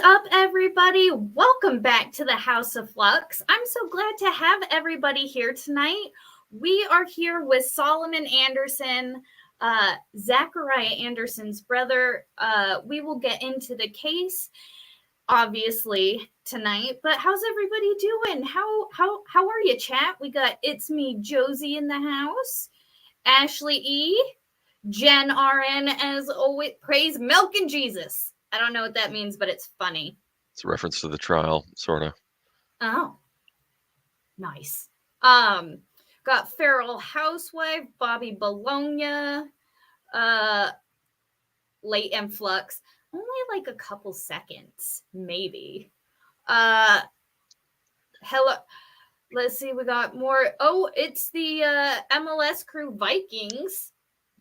up, everybody? Welcome back to the House of Flux. I'm so glad to have everybody here tonight. We are here with Solomon Anderson, Zachariah Anderson's brother. We will get into the case, obviously, tonight. But how's everybody doing? How are you, chat? We got It's Me, Josie, in the house. Ashley E. Jen RN, as always. Praise Milk and Jesus. I don't know what that means, but it's funny. It's a reference to the trial, sort of. Oh, nice. Got Feral Housewife, Bobby Bologna, Late and Flux. Only like a couple seconds, maybe. Hello. Let's see, we got more. Oh, it's the MLS crew Vikings.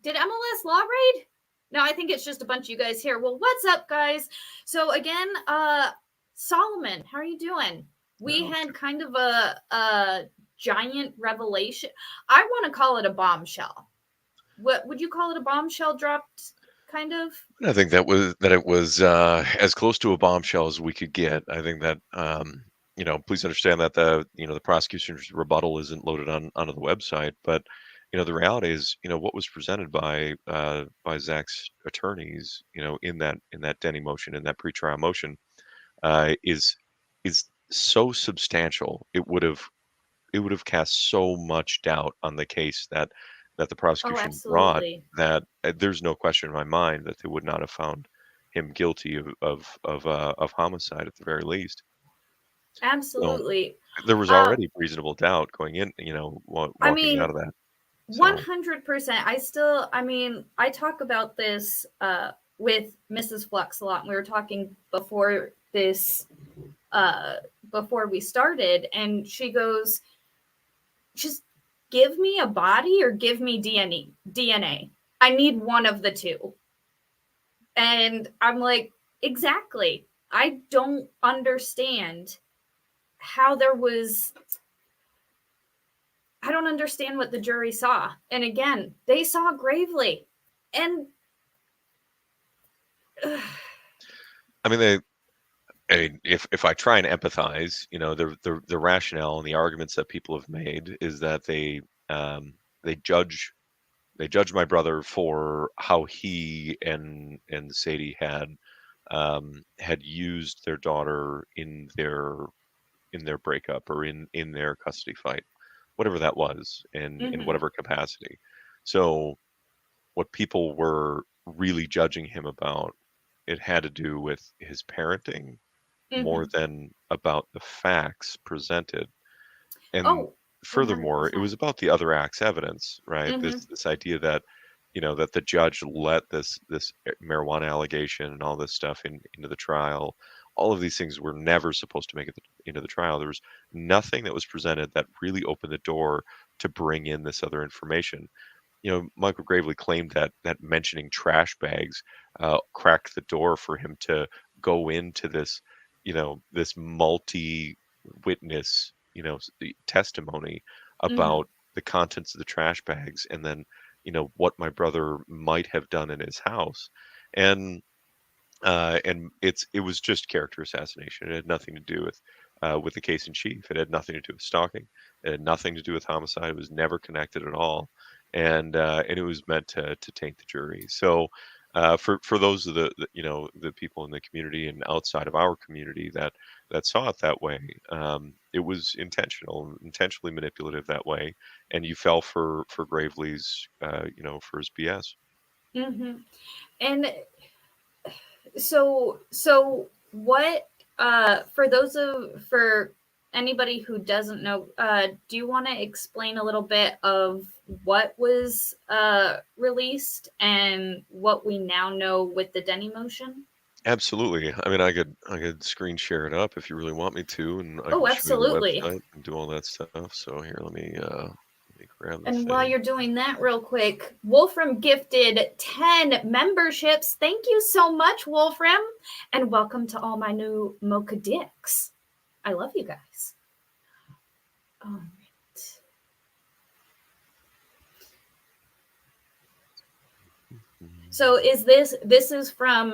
Did MLS Law Raid? No, I think it's just a bunch of you guys here. Well, what's up, guys? So again, Solomon, how are you doing? We had kind of a giant revelation. I want to call it a bombshell. What would you call it? A bombshell dropped, kind of? I think it was as close to a bombshell as we could get. I think that please understand that the prosecution's rebuttal isn't loaded onto the website, but the reality is, what was presented by Zach's attorneys, in that Denny motion, in that pretrial motion, is so substantial. It would have cast so much doubt on the case that the prosecution brought, that there's no question in my mind that they would not have found him guilty of homicide at the very least. Absolutely. So there was already reasonable doubt going in, walking out of that. 100%. I talk about this with Mrs. Flux a lot. And we were talking before this, before we started, and she goes, just give me a body or give me DNA. I need one of the two. And I'm like, exactly. I don't understand how there was... I don't understand what the jury saw. And again, they saw Gravely. And if I try and empathize, the rationale and the arguments that people have made is that they judge my brother for how he and Sadie had used their daughter in their breakup, or in their custody fight, whatever that was, in whatever capacity. So what people were really judging him about, it had to do with his parenting more than about the facts presented. And furthermore, 100%. it was about the other act's evidence, right? This idea that that the judge let this marijuana allegation and all this stuff into the trial. All of these things were never supposed to make it into the trial. There was nothing that was presented that really opened the door to bring in this other information. Michael Gravely claimed that mentioning trash bags cracked the door for him to go into this, this multi-witness, testimony about the contents of the trash bags, and then, what my brother might have done in his house. And it was just character assassination. It had nothing to do with the case in chief. It had nothing to do with stalking. It had nothing to do with homicide. It was never connected at all. And it was meant to taint the jury. So for those of the people in the community and outside of our community that saw it that way, it was intentionally manipulative that way, and you fell for Gravely's for his BS. And so what, for anybody who doesn't know, do you want to explain a little bit of what was released and what we now know with the Denny motion? Absolutely. I could screen share it up if you really want me to, and I can absolutely. show you the website and do all that stuff. So here, let me grab the And thing. while you're doing that real quick, Wolfram gifted 10 memberships. Thank you so much, Wolfram. And welcome to all my new Mocha Dicks. I love you guys. All right. So is this is from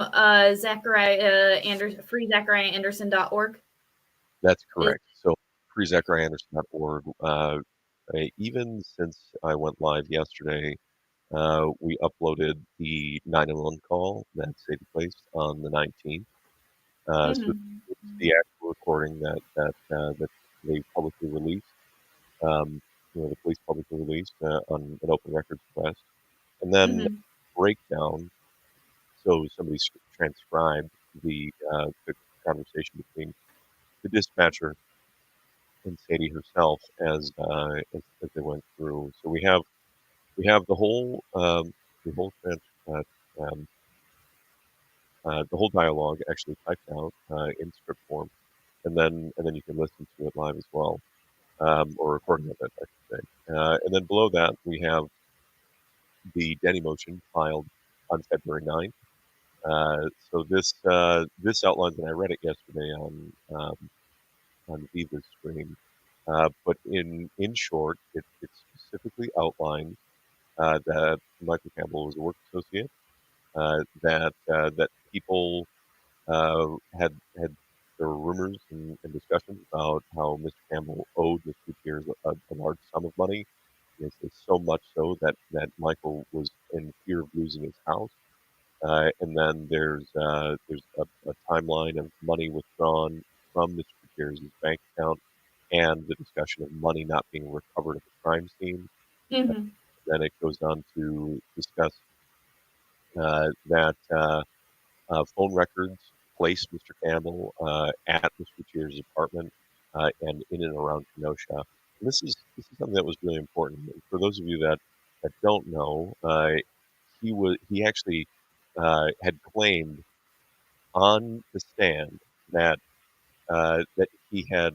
Zachariah Anderson, freezachariahanderson.org? That's Is correct. So freezachariahanderson.org. Even since I went live yesterday, we uploaded the 911 call that Sadie placed on the 19th. So mm-hmm, it's the actual recording that they publicly released. Um, the police publicly released on an open records request, and then mm-hmm, breakdown. So somebody transcribed the conversation between the dispatcher and Sadie herself as they went through. So we have the whole um, the whole dialogue actually typed out in script form, and then you can listen to it live as well, or recording of it, I should say. And then below that we have the Denny motion filed on February 9th. So this outlines, and I read it yesterday on Viva's stream. But in short, it specifically outlines that Michael Campbell was a work associate, that people had there were rumors and discussions about how Mr. Campbell owed Mr. Gutierrez a large sum of money. It's so much so that Michael was in fear of losing his house. And then there's a timeline of money withdrawn from Mr. Gutierrez's bank account and the discussion of money not being recovered at the crime scene. mm-hmm, Then it goes on to discuss that phone records placed Mr. Campbell at Mr. Gutierrez's apartment and in and around Kenosha. And this is something that was really important. And for those of you that don't know, he actually had claimed on the stand that he had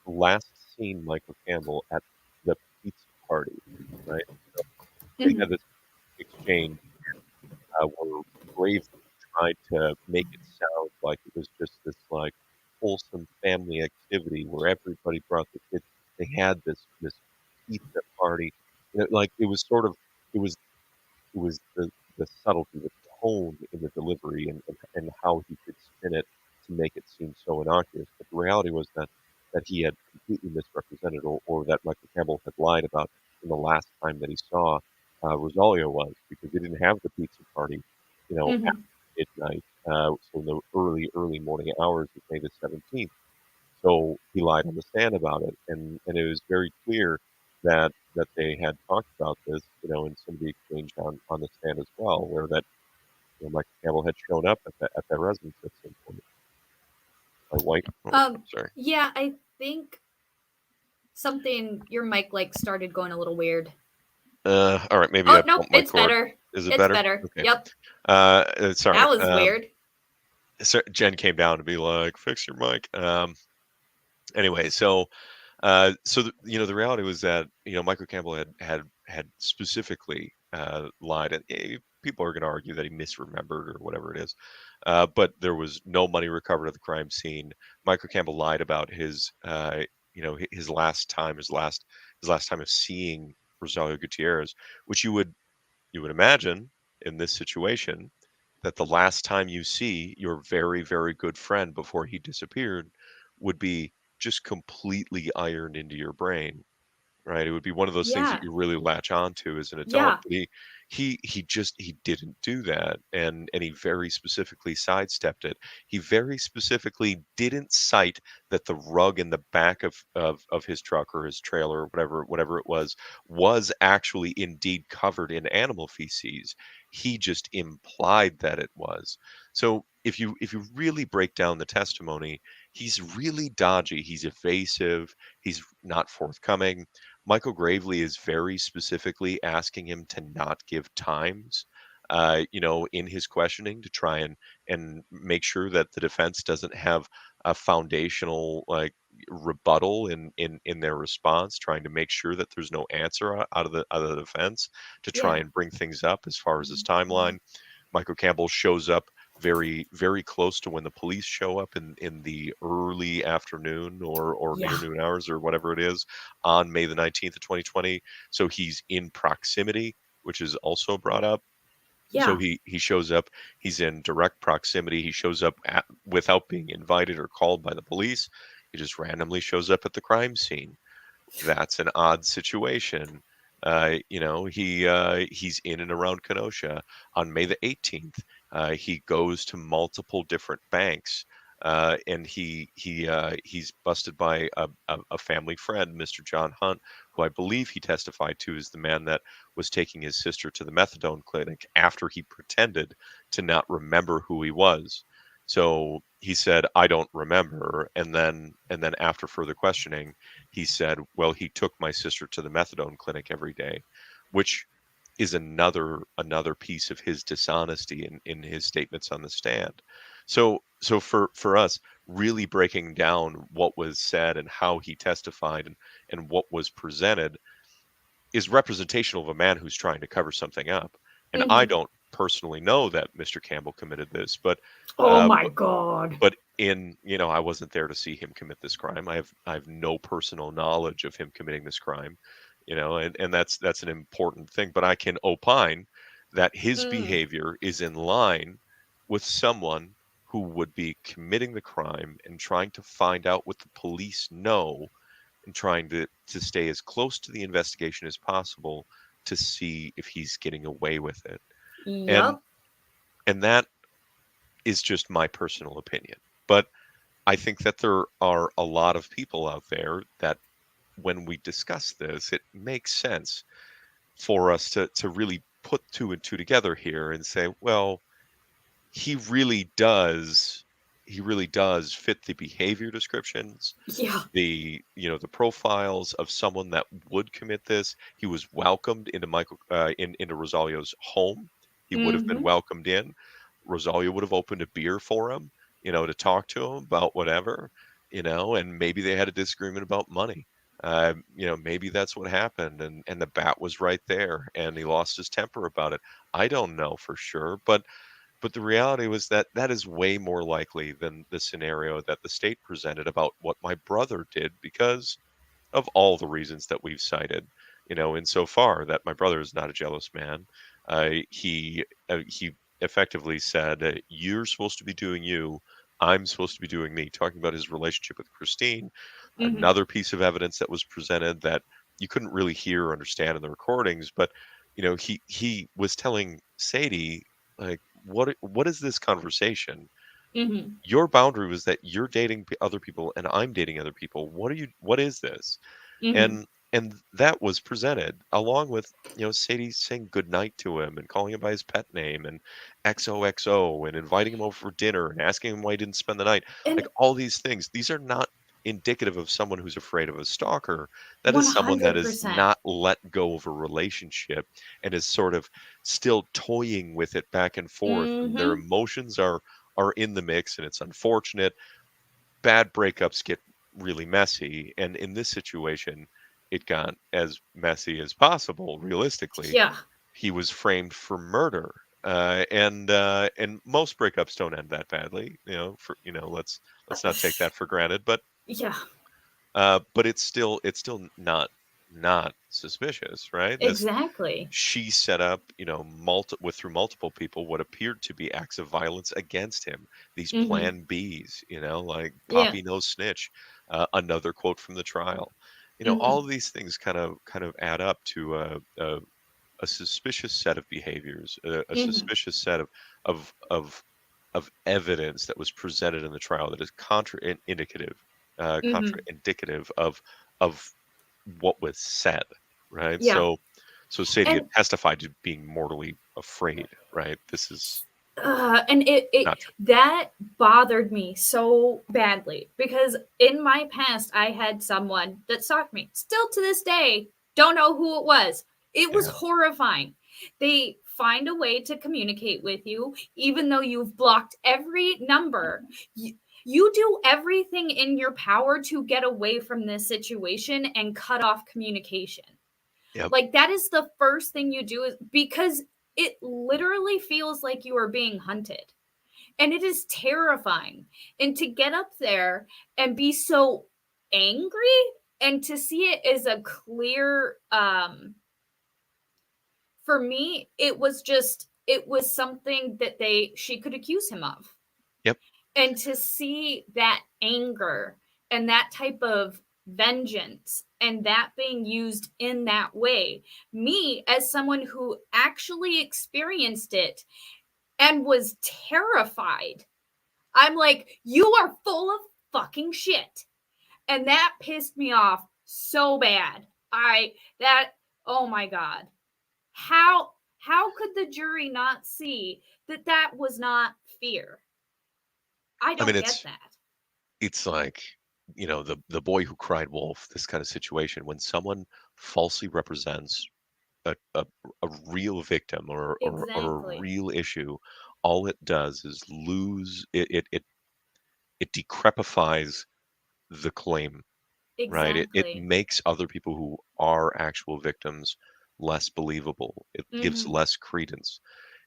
last seen Michael Campbell at the pizza party, right? So they mm-hmm. had this exchange where Gravely tried to make it sound like it was just this like wholesome family activity where everybody brought the kids. They had this pizza party. Like it was sort of it was it was the subtlety, the tone in the delivery, and how he could spin it to make it seem so innocuous. But the reality was that he had completely misrepresented, or that Michael Campbell had lied about in the last time that he saw Rosario was, because they didn't have the pizza party, Mm-hmm. after midnight. So in the early morning hours of May the 17th. So he lied on the stand about it, and it was very clear that they had talked about this, in some of the exchange on the stand as well, where that Michael Campbell had shown up at that residence at some point. My wife, oh, sorry. Yeah, I think something your mic like started going a little weird. All right, maybe Oh I no, bumped my it's cord. better. Is it It's better? better. Okay. Yep. Sorry. That was weird. So Jen came down to be like, "Fix your mic." Anyway, the reality was that Michael Campbell had specifically lied, and people are going to argue that he misremembered or whatever it is, but there was no money recovered at the crime scene. Michael Campbell lied about his last time, his last time of seeing Rosario Gutierrez, which you would imagine in this situation that the last time you see your very, very good friend before he disappeared would be just completely ironed into your brain, right? It would be one of those things that Yeah. you really latch on to as an adult. Yeah. But he didn't do that, and he very specifically sidestepped it. He very specifically didn't cite that the rug in the back of his truck or his trailer or whatever it was actually indeed covered in animal feces. He just implied that it was. So if you really break down the testimony, he's really dodgy. He's evasive. He's not forthcoming. Michael Gravely is very specifically asking him to not give times, in his questioning to try and make sure that the defense doesn't have a foundational like rebuttal in their response, trying to make sure that there's no answer out of the defense to try Yeah. and bring things up as far as his timeline. Michael Campbell shows up very, very close to when the police show up in the early afternoon or near Yeah. noon hours or whatever it is on May the 19th of 2020. So he's in proximity, which is also brought up. So Yeah. he shows up, he's in direct proximity, he shows up without being invited or called by the police. He just randomly shows up at the crime scene. That's an odd situation. He's in and around Kenosha on May the 18th. He goes to multiple different banks, and he's busted by a family friend, Mr. John Hunt, who I believe he testified to is the man that was taking his sister to the methadone clinic after he pretended to not remember who he was. So he said, "I don't remember," and then after further questioning, he said, "Well, he took my sister to the methadone clinic every day," which is another piece of his dishonesty in his statements on the stand. So for us, really breaking down what was said and how he testified and what was presented is representational of a man who's trying to cover something up. And I Hmm. don't personally know that Mr. Campbell committed this, but Oh uh, my God. but I wasn't there to see him commit this crime. I have no personal knowledge of him committing this crime, and that's an important thing. But I can opine that his Mm. behavior is in line with someone who would be committing the crime and trying to find out what the police know and trying to stay as close to the investigation as possible to see if he's getting away with it. And Yup. and that is just my personal opinion. But I think that there are a lot of people out there that when we discuss this, it makes sense for us to really put two and two together here and say, well, he really does he really does fit the behavior descriptions, Yeah. the profiles of someone that would commit this. He was welcomed into into Rosalio's home. He would have been Hmm. welcomed in. Rosalia would have opened a beer for him, to talk to him about whatever, and maybe they had a disagreement about money. Maybe that's what happened, and the bat was right there, and he lost his temper about it. I don't know for sure, but the reality was that that is way more likely than the scenario that the state presented about what my brother did because of all the reasons that we've cited, insofar that my brother is not a jealous man. He effectively said, "You're supposed to be doing you. I'm supposed to be doing me," talking about his relationship with Christine. Hmm. Another piece of evidence that was presented that you couldn't really hear or understand in the recordings, but he was telling Sadie, like, what is this conversation? Hmm. Your boundary was that you're dating other people and I'm dating other people. What is this? Hmm. And that was presented along with, Sadie saying goodnight to him and calling him by his pet name and XOXO and inviting him over for dinner and asking him why he didn't spend the night. Like And all these things. These are not indicative of someone who's afraid of a stalker. That is someone that is 100%. not let go of a relationship and is sort of still toying with it back and forth. And their Hmm. emotions are in the mix, and it's unfortunate. Bad breakups get really messy, and in this situation, it got as messy as possible. Realistically, Yeah. he was framed for murder, and most breakups don't end that badly. Let's not take that for granted. Yeah. But it's still not suspicious, right? This Exactly. She set up, through multiple people what appeared to be acts of violence against him. These Hmm. plan Bs, like Yeah. Poppy no snitch. Another quote from the trial. All Hmm. of these things kind of add up to a suspicious set of behaviors, a Hmm. suspicious set of of of evidence that was presented in the trial that is Hmm. contraindicative of what was said, right? Yeah. So Sadie had And testified to being mortally afraid, right? This is and it not true. that bothered me so badly because in my past I had someone that stalked me. Still to this day, don't know who it was. It was Yeah. horrifying. They find a way to communicate with you, even though you've blocked every number. You do everything in your power to get away from this situation and cut off communication. Yep. Like that is the first thing you do is because it literally feels like you are being hunted. And it is terrifying. And to get up there and be so angry and to see it as a clear for me it was just it was something that she could accuse him of. Yep. And to see that anger and that type of vengeance and that being used in that way, me as someone who actually experienced it and was terrified, I'm like, you are full of fucking shit. And that pissed me off so bad. That, oh my God. How could the jury not see that that was not fear? I I mean, don't get that. it's like, the boy who cried wolf, this kind of situation, when someone falsely represents a real victim or a Exactly. real issue, all it does is it decrepifies the claim, right? It Exactly. makes other people who are actual victims less believable. It gives Mhm. less credence,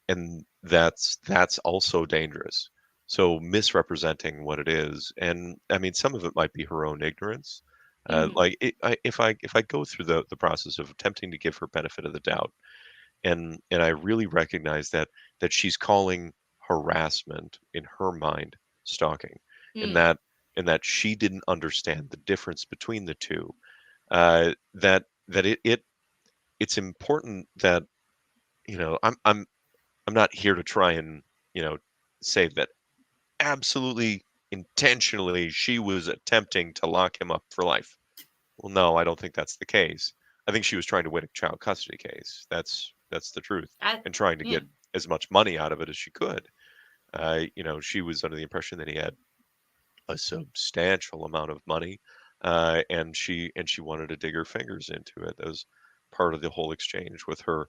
and that's also dangerous. So misrepresenting what it is, and I mean, some of it might be her own ignorance. Mhm. Like if I go through the process of attempting to give her benefit of the doubt, and I really recognize that she's calling harassment in her mind stalking, and Mm. that she didn't understand the difference between the two. That it's important that I'm not here to try and say that absolutely intentionally she was attempting to lock him up for life. Well, no, I don't think that's the case. I think she was trying to win a child custody case. That's the truth, I and trying to Yeah. get as much money out of it as she could. She was under the impression that he had a substantial amount of money, and she wanted to dig her fingers into it. That was part of the whole exchange with her,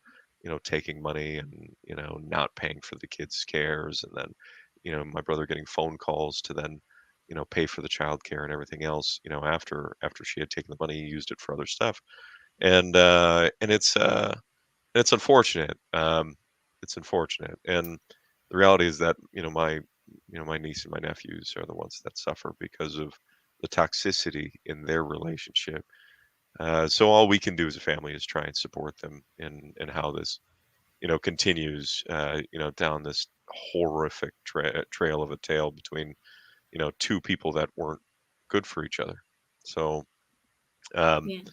taking money and not paying for the kids' cares, and then my brother getting phone calls to then pay for the child care and everything else. After she had taken the money, he used it for other stuff, and it's unfortunate. It's unfortunate, and the reality is that my niece and my nephews are the ones that suffer because of the toxicity in their relationship. So all we can do as a family is try and support them in how this continues down this horrific trail of a tale between two people that weren't good for each other. So um, Yeah.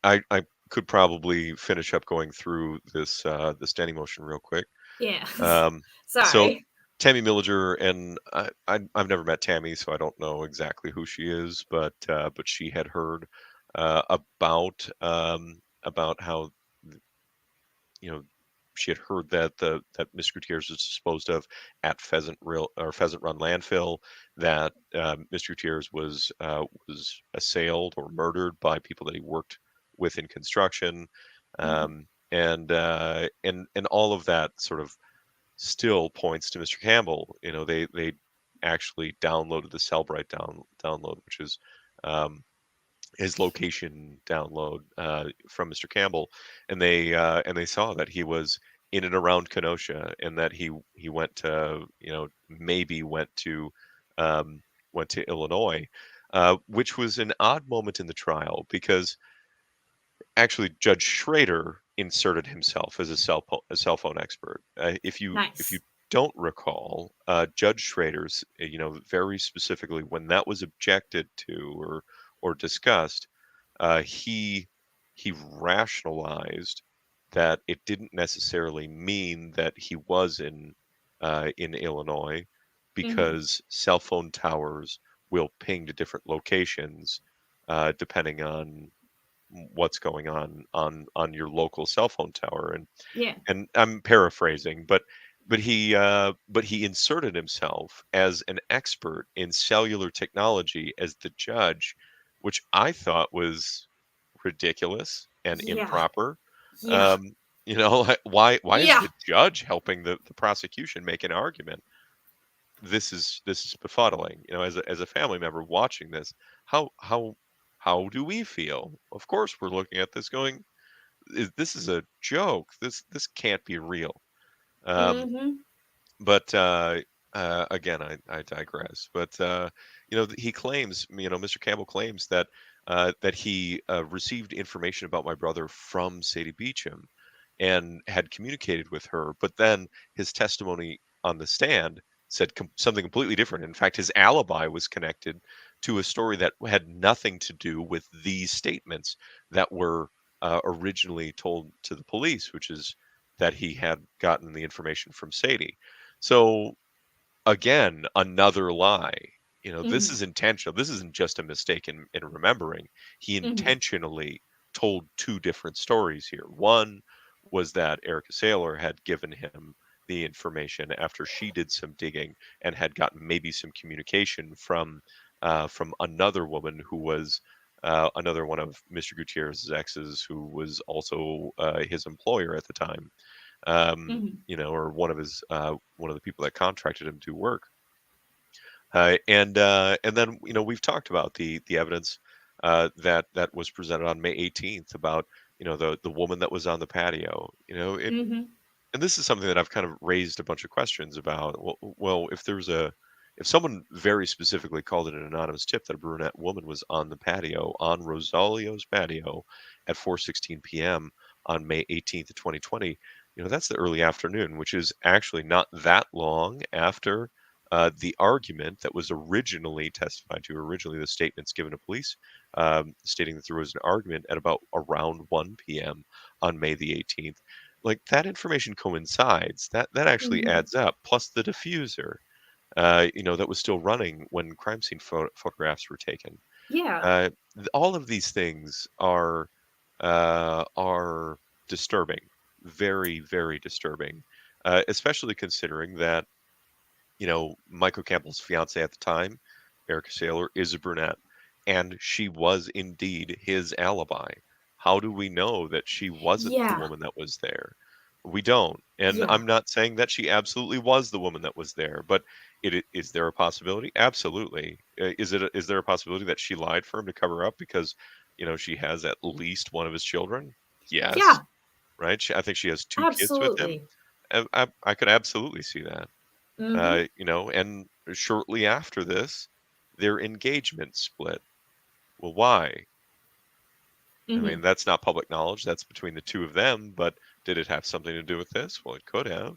I could probably finish up going through the standing motion real quick. Yeah. Um, so Sorry. Tammy Milliger, and I've never met Tammy, so I don't know exactly who she is, but she had heard about how you know she had heard that Miss Gutierrez was disposed of at Pheasant Run landfill. That Miss Gutierrez was assailed or murdered by people that he worked with in construction, Mhm. and all of that sort of still points to Mr. Campbell. They actually downloaded the Cellbrite download, which is um, his location download from Mr. Campbell, and they saw that he was in and around Kenosha, and that he went to maybe um, went to Illinois, which was an odd moment in the trial because actually Judge Schrader inserted himself as a cell phone expert. If you Nice. don't recall, Judge Schrader's very specifically when that was objected to or discussed, he rationalized that it didn't necessarily mean that he was in Illinois Mhm. because cell phone towers will ping to different locations depending on what's going on your local cell phone tower, Yeah. and I'm paraphrasing, but he inserted himself as an expert in cellular technology as the judge, which I thought was ridiculous and Yeah. improper. Yeah. um like, why is Yeah. the judge helping the prosecution make an argument? This is befuddling. As a family member watching this, how do we feel? Of course we're looking at this going, this is a joke. This can't be real. Um, Mhm. but again, I digress. But he claims, Mr. Campbell claims that he received information about my brother from Sadie Beecham, and had communicated with her, but then his testimony on the stand said something completely different. In fact, his alibi was connected to a story that had nothing to do with these statements that were originally told to the police, which is that he had gotten the information from Sadie. So again, another lie. This Mm-hmm. is intentional. This isn't just a mistake in remembering. He Mm-hmm. intentionally told two different stories here. One was that Erica Saylor had given him the information after she did some digging and had gotten maybe some communication from another woman who was another one of Mr. Gutierrez's exes, who was also his employer at the time, Mm-hmm. or one of the people that contracted him to work. And then we've talked about the evidence that was presented on May 18th about the woman that was on the patio. Mm-hmm. And this is something that I've kind of raised a bunch of questions about. Well, if someone very specifically called it an anonymous tip that a brunette woman was on the patio, on Rosalio's patio at 4:16 p.m. on May 18th of 2020, that's the early afternoon, which is actually not that long after the argument that was originally testified to, originally the statements given to police, stating that there was an argument at about around 1 p.m. on May the 18th. Like, that information coincides. That actually Mm-hmm. adds up. Plus the diffuser, that was still running when crime scene photographs were taken. Yeah. Uh, all of these things are disturbing, very, very disturbing, especially considering that Michael Campbell's fiance at the time, Erica Saylor, is a brunette, and she was indeed his alibi. How do we know that she wasn't the Yeah. woman that was there? We don't. And Yeah. I'm not saying that she absolutely was the woman that was there, but is there a possibility? Absolutely. Is there a possibility that she lied for him to cover up because, she has at least one of his children? Yes, Yeah. right? I think she has two kids with him. Absolutely. I could absolutely see that. Mm-hmm. And shortly after this, their engagement split. Well, why? I Mm-hmm. mean, that's not public knowledge. That's between the two of them. But did it have something to do with this? Well, it could have.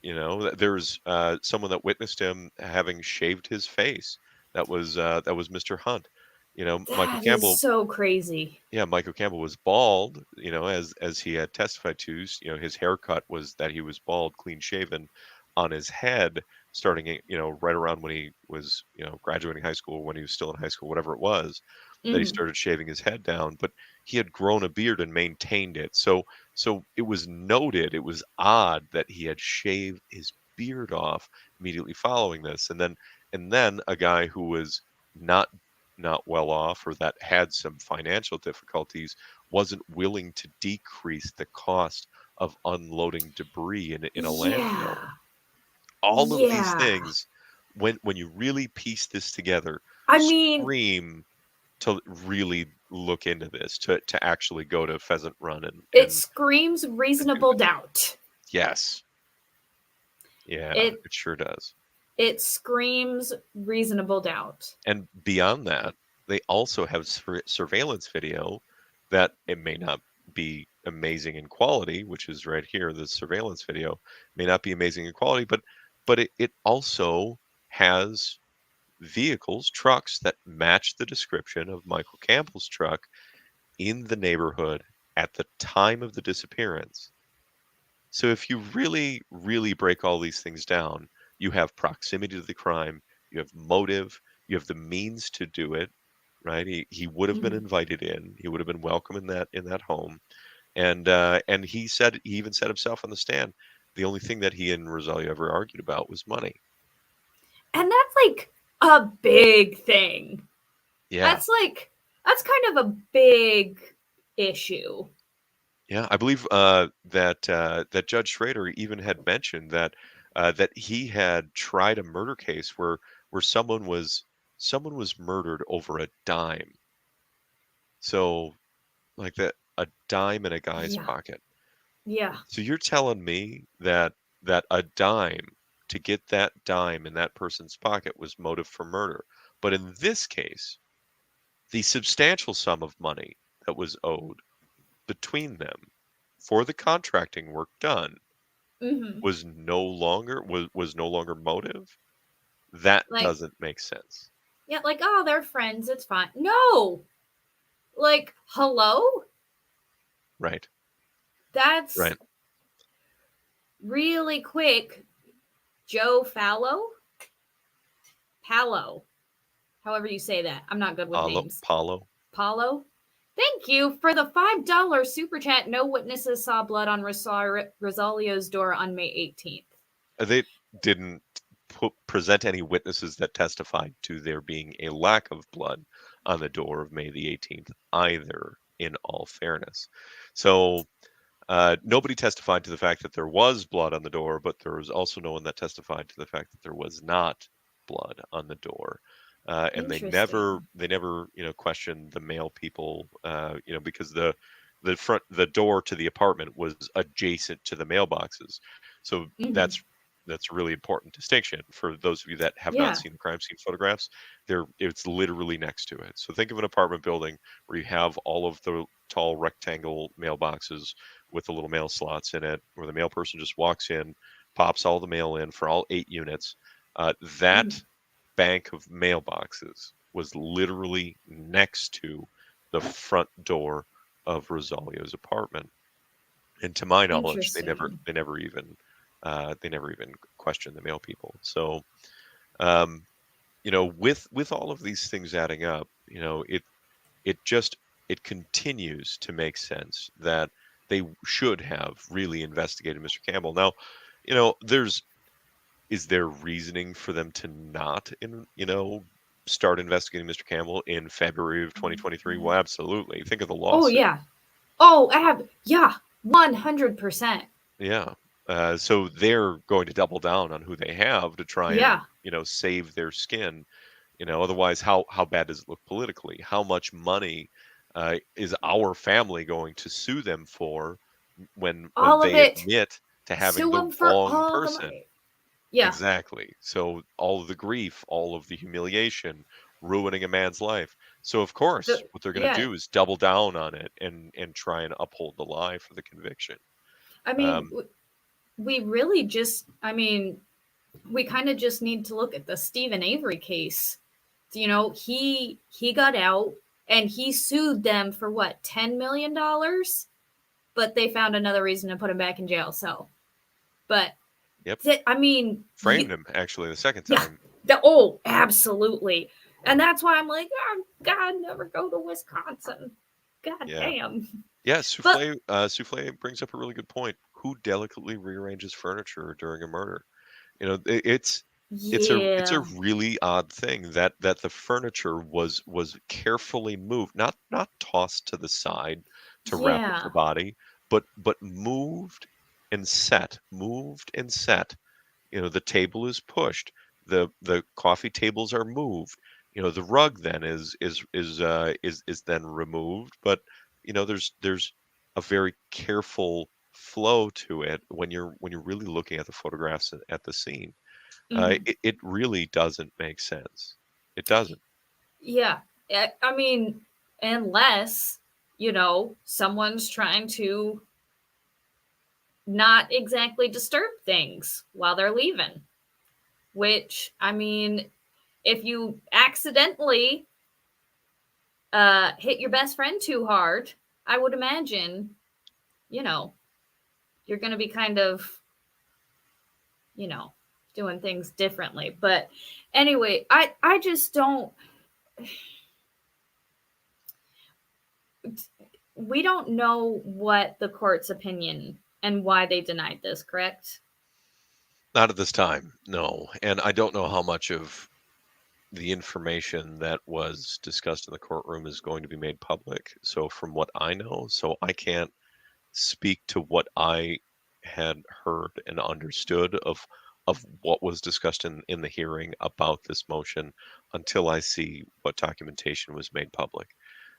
There's someone that witnessed him having shaved his face. That was Mr. Hunt. Michael That is Campbell. so crazy. Yeah, Michael Campbell was bald, as he had testified to. His haircut was that he was bald, clean shaven on his head, starting, right around when he was, graduating high school, when he was still in high school, whatever it was, that he Mm-hmm. started shaving his head down. But he had grown a beard and maintained it. So it was noted, it was odd that he had shaved his beard off immediately following this. And then a guy who was not not well off or that had some financial difficulties wasn't willing to decrease the cost of unloading debris in a landfill. Yeah. All of these Yeah. things, when you really piece this together, I mean, scream to really look into this, to actually go to Pheasant Run it and screams do reasonable this. doubt. Yes. Yeah, It it sure does. it screams reasonable doubt. And beyond that, they also have surveillance video that it may not be amazing in quality, which is right here. The surveillance video may not be amazing in quality, but it also has vehicles, trucks that match the description of Michael Campbell's truck in the neighborhood at the time of the disappearance. So if you really, really break all these things down, you have proximity to the crime, you have motive, you have the means to do it, right? He would have been Mhm. invited in, he would have been welcome in that home, and he even said himself on the stand, the only thing that he and Rosalia ever argued about was money. And that's like a big thing. Yeah, That's kind of a big issue. yeah, I believe that Judge Schrader even had mentioned that he had tried a murder case where someone was murdered over a dime. So, like, that, a dime in a guy's Yeah. pocket. Yeah. So you're telling me that a dime, to get that dime in that person's pocket, was motive for murder. But in this case, the substantial sum of money that was owed between them for the contracting work done Mm-hmm. was no longer motive, that Like, doesn't make sense. yeah, like, oh, they're friends. It's fine. No, like, hello? Right. That's Right. really quick. Joe Fallow? Palo, however you say that. I'm not good with names. Paulo. Paulo? Thank you for the $5 super chat. No witnesses saw blood on Rosalio's door on May 18th. They didn't present any witnesses that testified to there being a lack of blood on the door of May the 18th either, in all fairness. So nobody testified to the fact that there was blood on the door, but there was also no one that testified to the fact that there was not blood on the door. And Interesting. they never, questioned the male people, because the door to the apartment was adjacent to the mailboxes. So Mm-hmm. that's a really important distinction for those of you that have not Yeah. seen the crime scene photographs. It's literally next to it. So think of an apartment building where you have all of the tall rectangle mailboxes with the little mail slots in it, where the mail person just walks in, pops all the mail in for all 8 units. Mm-hmm. That bank of mailboxes was literally next to the front door of Rosalio's apartment. And to my knowledge, Interesting. they never even questioned the mail people. So, um, with all of these things adding up, it just it continues to make sense that they should have really investigated Mr. Campbell. Now, there's is there reasoning for them to not start investigating Mr. Campbell in February of 2023? Well, absolutely. Think of the Oh, lawsuit. yeah. Oh, yeah, 100%. Yeah. So they're going to double down on who they have to try and Yeah. save their skin. Otherwise, how bad does it look politically? How much money is our family going to sue them for when All of they it. admit to having Sue the them for wrong all the person? money. Yeah. Exactly. So all of the grief, all of the humiliation, ruining a man's life. So of course, The, what they're going to yeah. do is double down on it and try and uphold the lie for the conviction. I mean, Um, we really just, I mean, we kind of just need to look at the Stephen Avery case. He got out and he sued them for what, $10 million, but they found another reason to put him back in jail. So, but yep. I mean, Framed him actually the second yeah, time. oh, absolutely, and that's why I'm like, oh, God, never go to Wisconsin. God Yeah. damn. Yeah, But Souffle brings up a really good point. Who delicately rearranges furniture during a murder? It's a yeah, really odd thing that the furniture was carefully moved, not tossed to the side to wrap up the yeah, body, but moved and set. The table is pushed, the coffee tables are moved. The rug then is then removed, but there's a very careful flow to it when you're really looking at the photographs at the scene. mhm, It really doesn't make sense. It doesn't. yeah. I mean, unless someone's trying to not exactly disturb things while they're leaving. Which, I mean, if you accidentally hit your best friend too hard, I would imagine, you know, you're going to be kind of, you know, doing things differently. But anyway, I just don't. We don't know what the court's opinion and why they denied this, correct? Not at this time, no. And I don't know how much of the information that was discussed in the courtroom is going to be made public. So from what I know, so I can't speak to what I had heard and understood of what was discussed in the hearing about this motion until I see what documentation was made public.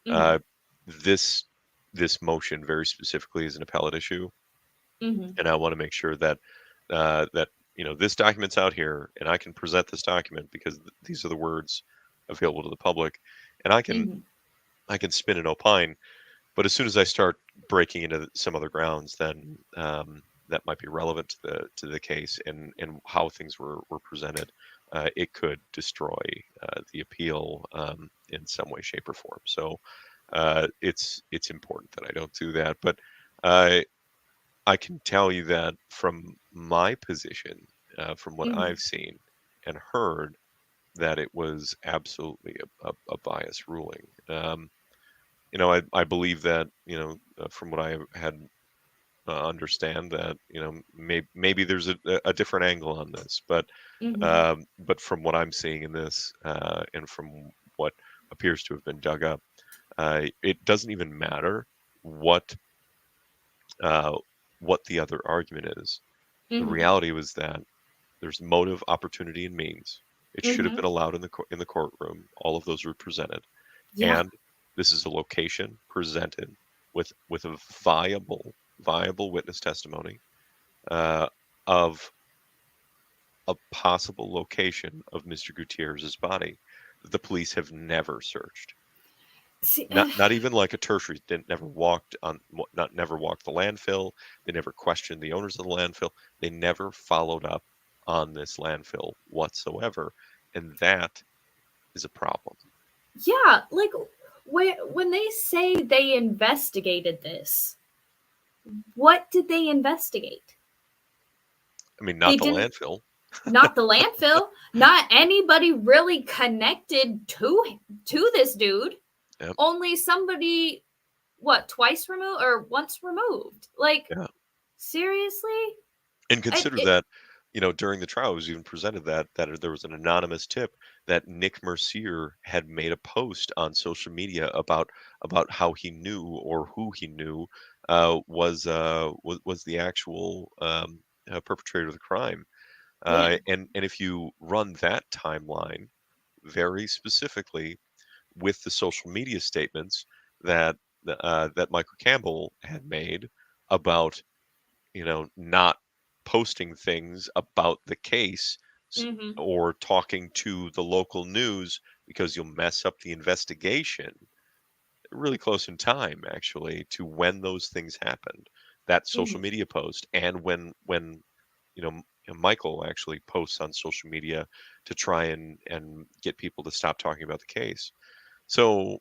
Mm-hmm. Uh, this this motion very specifically is an appellate issue, Mm-hmm. and I want to make sure that this document's out here, and I can present this document because these are the words available to the public, and I can Mm-hmm. I can spin and opine. But as soon as I start breaking into some other grounds, then that might be relevant to the case and how things were presented, it could destroy the appeal in some way, shape, or form. So it's important that I don't do that. But I can tell you that from my position, from what Mm-hmm. I've seen and heard, that it was absolutely a bias ruling. I believe that, from what I had understand that, maybe there's a different angle on this, Mm-hmm. but from what I'm seeing in this, and from what appears to have been dug up, it doesn't even matter what uh, what the other argument is. The Mm-hmm. reality was that there's motive, opportunity, and means. It should have Mm-hmm. been allowed in the courtroom. All of those were presented, Yeah. and this is a location presented with a viable witness testimony uh, of a possible location of Mr. Gutierrez's body that the police have never searched. See, Not even like a tertiary. Didn't never walked on not never walked the landfill. They never questioned the owners of the landfill. They never followed up on this landfill whatsoever, and that is a problem. yeah, like when they say they investigated this, what did they investigate? I mean, They not the didn't. landfill. Not the landfill. Not anybody really connected to this dude. Yep. Only somebody, what, twice removed or once removed? Like, Yeah. seriously? And I consider it. that, during the trial, it was even presented that there was an anonymous tip that Nick Mercier had made a post on social media about how he knew, or who he knew was the actual perpetrator of the crime. Yeah. And if you run that timeline very specifically with the social media statements that Michael Campbell had made about, not posting things about the case, Mm-hmm. or talking to the local news because you'll mess up the investigation. Really close in time, actually, to when those things happened. That social Mm-hmm. media post, and when Michael actually posts on social media to try and get people to stop talking about the case. So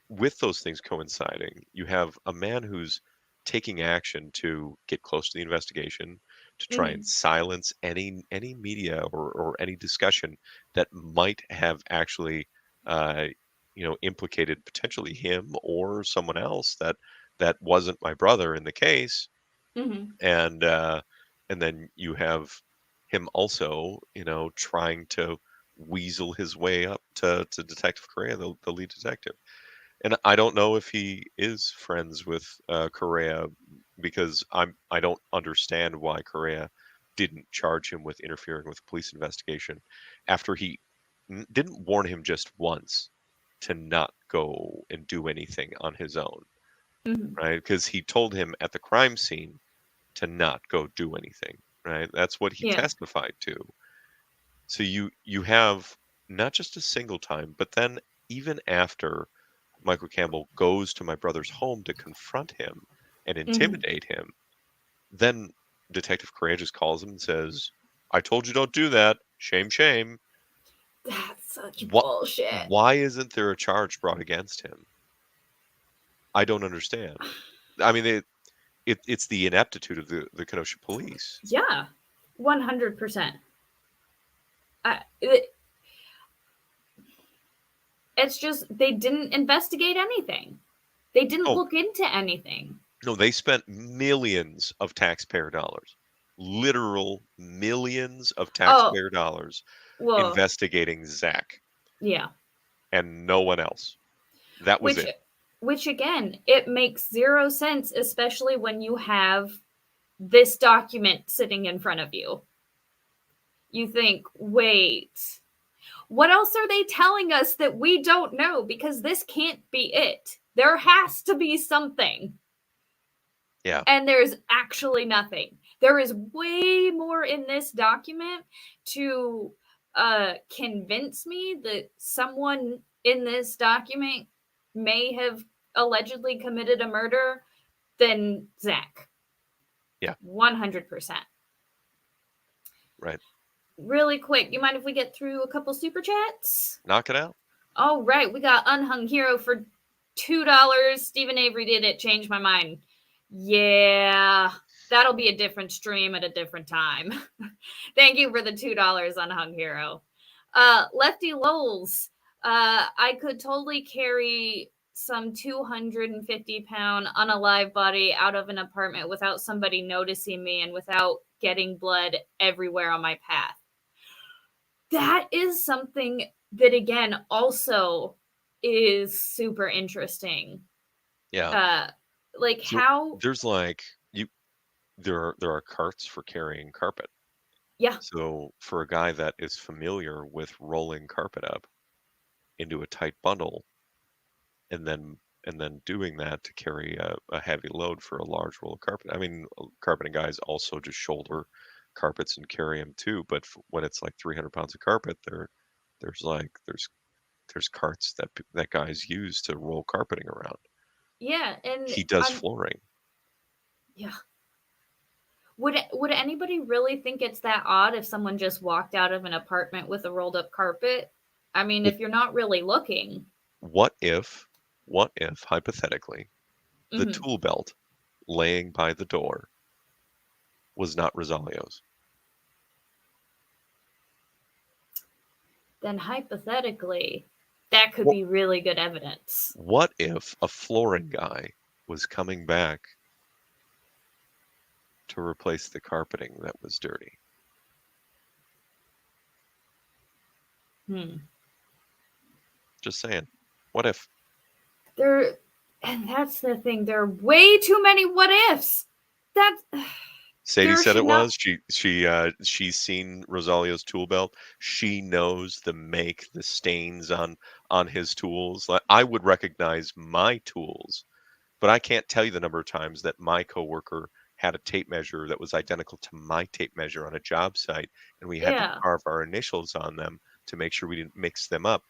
with those things coinciding, you have a man who's taking action to get close to the investigation, to try and Mm-hmm. silence any media or any discussion that might have actually, uh, implicated potentially him or someone else that wasn't my brother in the case, Mm-hmm. and then you have him also, trying to weasel his way up to Detective Correa, the lead detective. And I don't know if he is friends with Correa, because I don't understand why Correa didn't charge him with interfering with a police investigation after he didn't warn him just once to not go and do anything on his own, Mm-hmm. right? Because he told him at the crime scene to not go do anything, right? That's what he Yeah. testified to. So you have not just a single time, but then even after Michael Campbell goes to my brother's home to confront him and Mm-hmm. intimidate him, then Detective Correa just calls him and says, "I told you don't do that. Shame, shame." That's such What? bullshit. Why isn't there a charge brought against him? I don't understand. I mean, it's the ineptitude of the Kenosha police. Yeah. 100%. It's just they didn't investigate anything. They didn't Oh, look into anything. no, they spent millions of taxpayer dollars, literal millions of Oh, taxpayer dollars, well, investigating Zach yeah. and no one else. That was Which it. which again, it makes zero sense, especially when you have this document sitting in front of you. You think, wait, what else are they telling us that we don't know? Because this can't be it. There has to be something. Yeah. And there's actually nothing. There is way more in this document to convince me that someone in this document may have allegedly committed a murder than Zach. Yeah. 100%. Right. Really quick, you mind if we get through a couple super chats? Knock it out. All right, we got Unhung Hero for $2. Stephen Avery did it. Changed my mind. Yeah, that'll be a different stream at a different time. Thank you for the $2, Unhung Hero. Lefty Lowles, I could totally carry some 250-pound unalive body out of an apartment without somebody noticing me and without getting blood everywhere on my path. That is something that, again, also is super interesting. Yeah. Like So how, there's like there are carts for carrying carpet. yeah, So for a guy that is familiar with rolling carpet up into a tight bundle and then doing that to carry a heavy load for a large roll of carpet. I mean, carpeting guys also just shoulder carpets and carry them too. But when it's like 300 pounds of carpet, there's like there's carts that guys use to roll carpeting around. yeah, and He does I'm, flooring. yeah. Would anybody really think it's that odd if someone just walked out of an apartment with a rolled up carpet? I mean, Well, if you're not really looking. what if hypothetically the Hmm. tool belt laying by the door was not Rosalio's? Then hypothetically, that could What be really good evidence. what if a flooring guy was coming back to replace the carpeting that was dirty? Hmm. Just saying. What if? There, and that's the thing. There are way too many what ifs. That's Sadie there said should it not. was. She's seen Rosalio's tool belt. She knows the make, the stains on his tools. Like, I would recognize my tools, but I can't tell you the number of times that my coworker had a tape measure that was identical to my tape measure on a job site, and we had to Yeah, carve our initials on them to make sure we didn't mix them up.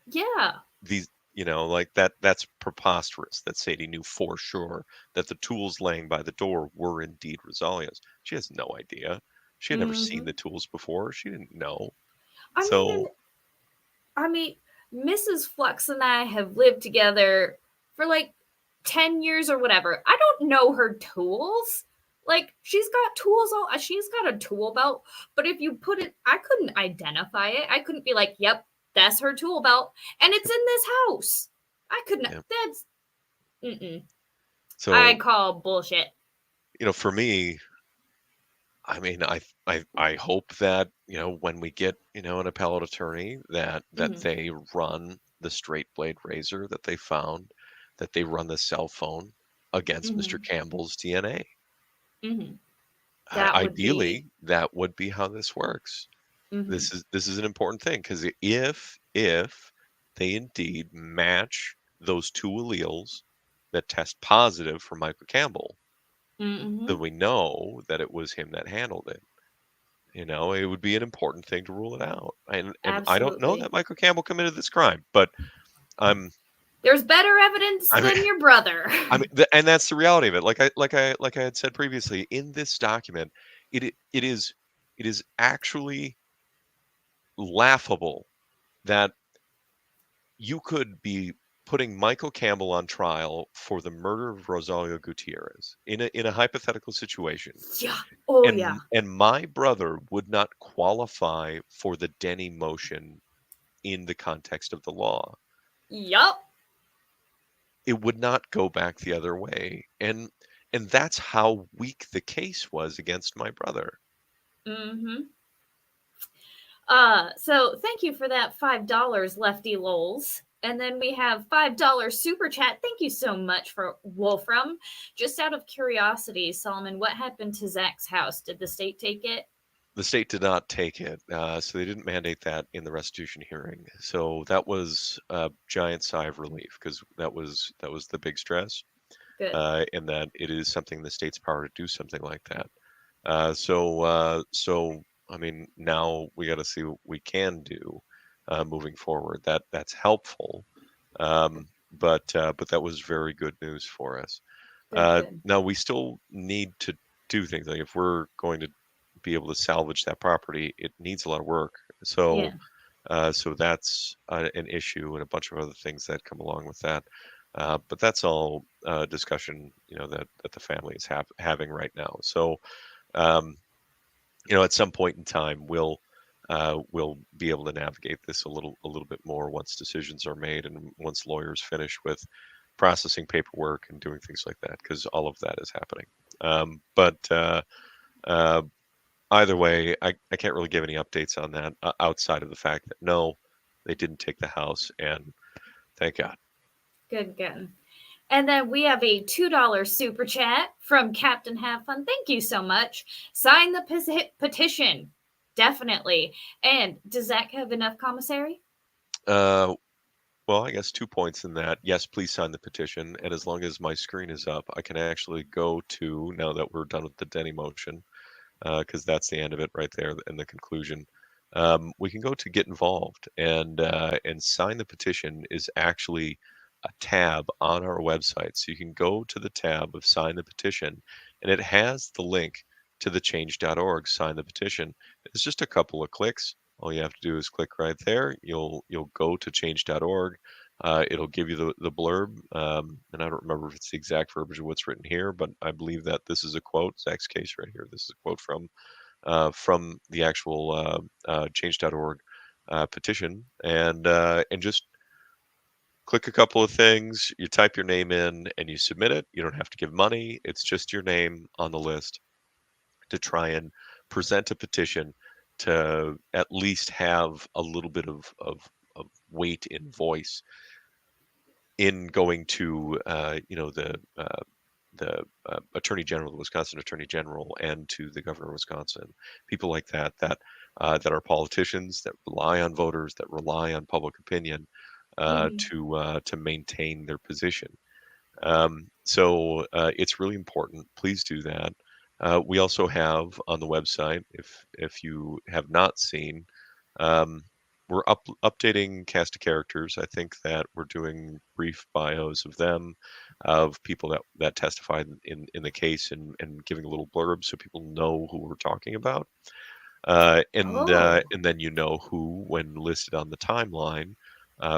yeah. These, like that's preposterous that Sadie knew for sure that the tools laying by the door were indeed Rosalio's. She has no idea. She had never seen Hmm. the tools before. She didn't know. I mean, and So, I mean, Mrs. Flux and I have lived together for like 10 years or whatever. I don't know her tools. Like, she's got tools, she's got a tool belt, but if you put it, I couldn't identify it. I couldn't be like, yep, that's her tool belt. And it's in this house. I couldn't, yeah. that's, mm-mm. I So, call bullshit. for me, I mean, I hope that, when we get, an appellate attorney that Mm-hmm. they run the straight blade razor that they found, that they run the cell phone against Mr. Mm-hmm. Campbell's DNA. Mm-hmm. That would be, Ideally, that would be how this works. mm-hmm. This is an important thing because if they indeed match those two alleles that test positive for Michael Campbell, Mm-hmm. then we know that it was him that handled it. It would be an important thing to rule it out. And I don't know Absolutely. that Michael Campbell committed this crime, but I'm There's better evidence I mean than your brother. and that's the reality of it. Like I had said previously, in this document, it is actually laughable that you could be putting Michael Campbell on trial for the murder of Rosario Gutierrez in a hypothetical situation, Yeah. Oh, yeah. and my brother would not qualify for the Denny motion in the context of the law. Yup. It would not go back the other way, and that's how weak the case was against my brother. Mm-hmm. So thank you for that $5, Lefty Lols. And then we have $5 super chat. Thank you so much for Wolfram. Just out of curiosity, Solomon, what happened to Zach's house? Did the state take it? The state did not take it, so they didn't mandate that in the restitution hearing. So that was a giant sigh of relief because that was the big stress, Good. and that it is something in the state's power to do something like that. So I mean, now we got to see what we can do moving forward. That's helpful, but that was very good news for us. Good, good. Now we still need to do things like if we're going to be able to salvage that property, it needs a lot of work. So Yeah. so that's an issue and a bunch of other things that come along with that. But that's all discussion, that the family is having right now. So, um, at some point in time, we'll be able to navigate this a little bit more once decisions are made and once lawyers finish with processing paperwork and doing things like that, because all of that is happening. But uh, either way, I can't really give any updates on that outside of the fact that no, they didn't take the house, and thank God. Good, good. And then we have a $2 super chat from Captain Have Fun. Thank you so much. Sign the petition. Definitely. And does Zach have enough commissary? Uh, well, I guess 2 points in that. Yes, please sign the petition, and as long as my screen is up, I can actually go to, now that we're done with the Denny motion, because that's the end of it right there in the conclusion. We can go to get involved, and sign the petition is actually a tab on our website. So you can go to the tab of sign the petition, and it has the link to the change.org sign the petition. It's just a couple of clicks. All you have to do is click right there. You'll go to change.org. It'll give you the blurb, and I don't remember if it's the exact verbiage of what's written here, but I believe that this is a quote. Zach's case right here. This is a quote from the actual change.org petition, and just click a couple of things. You type your name in and you submit it. You don't have to give money. It's just your name on the list to try and present a petition to at least have a little bit of weight in voice in going to the Attorney General, the Wisconsin Attorney General, and to the Governor of Wisconsin, people like that are politicians that rely on voters, that rely on public opinion Mm-hmm. to maintain their position. So it's really important. Please do that. We also have on the website, if you have not seen, um, we're updating cast of characters. I think that we're doing brief bios of them, of people that testified in the case, and giving a little blurb so people know who we're talking about. Oh, And then who, when listed on the timeline,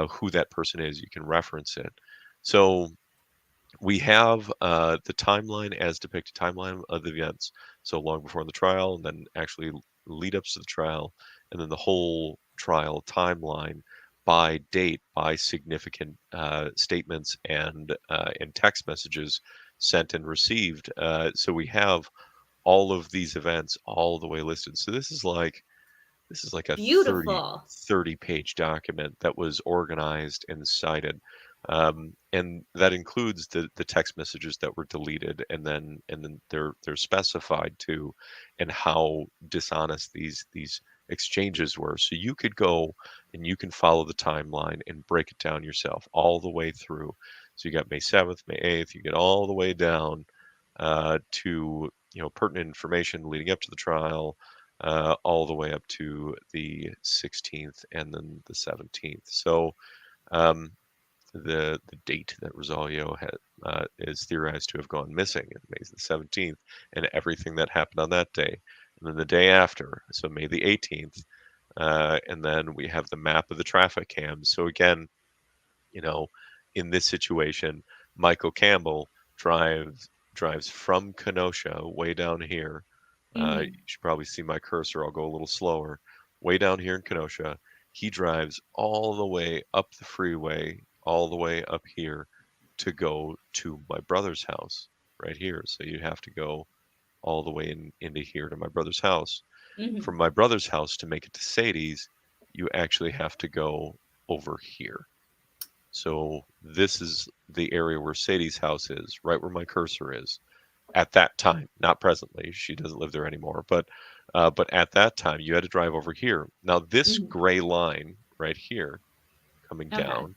who that person is. You can reference it. So we have the timeline as depicted, timeline of the events, so long before the trial, and then actually lead ups to the trial, and then the whole trial timeline by date, by significant statements and text messages sent and received. So we have all of these events all the way listed. So this is like a beautiful. 30 page document that was organized and cited. And that includes the text messages that were deleted, and then they're specified too, and how dishonest these exchanges were. So you could go and you can follow the timeline and break it down yourself all the way through. So you got May 7th, May 8th, you get all the way down to pertinent information leading up to the trial, all the way up to the 16th and then the 17th. So um, the date that Rosalio is theorized to have gone missing, May the 17th, and everything that happened on that day, and then the day after, so May the 18th, and then we have the map of the traffic cams. So again, you know, in this situation, Michael Campbell drives from Kenosha way down here. You Mm-hmm. should probably see my cursor. I'll go a little slower. Way down here in Kenosha, he drives all the way up the freeway, all the way up here to go to my brother's house right here. So you have to go all the way into here to my brother's house. Mm-hmm. From my brother's house to make it to Sadie's, you actually have to go over here. So this is the area where Sadie's house is, right where my cursor is at that time, not presently. She doesn't live there anymore, but at that time you had to drive over here. Now this Mm-hmm. gray line right here coming Okay. down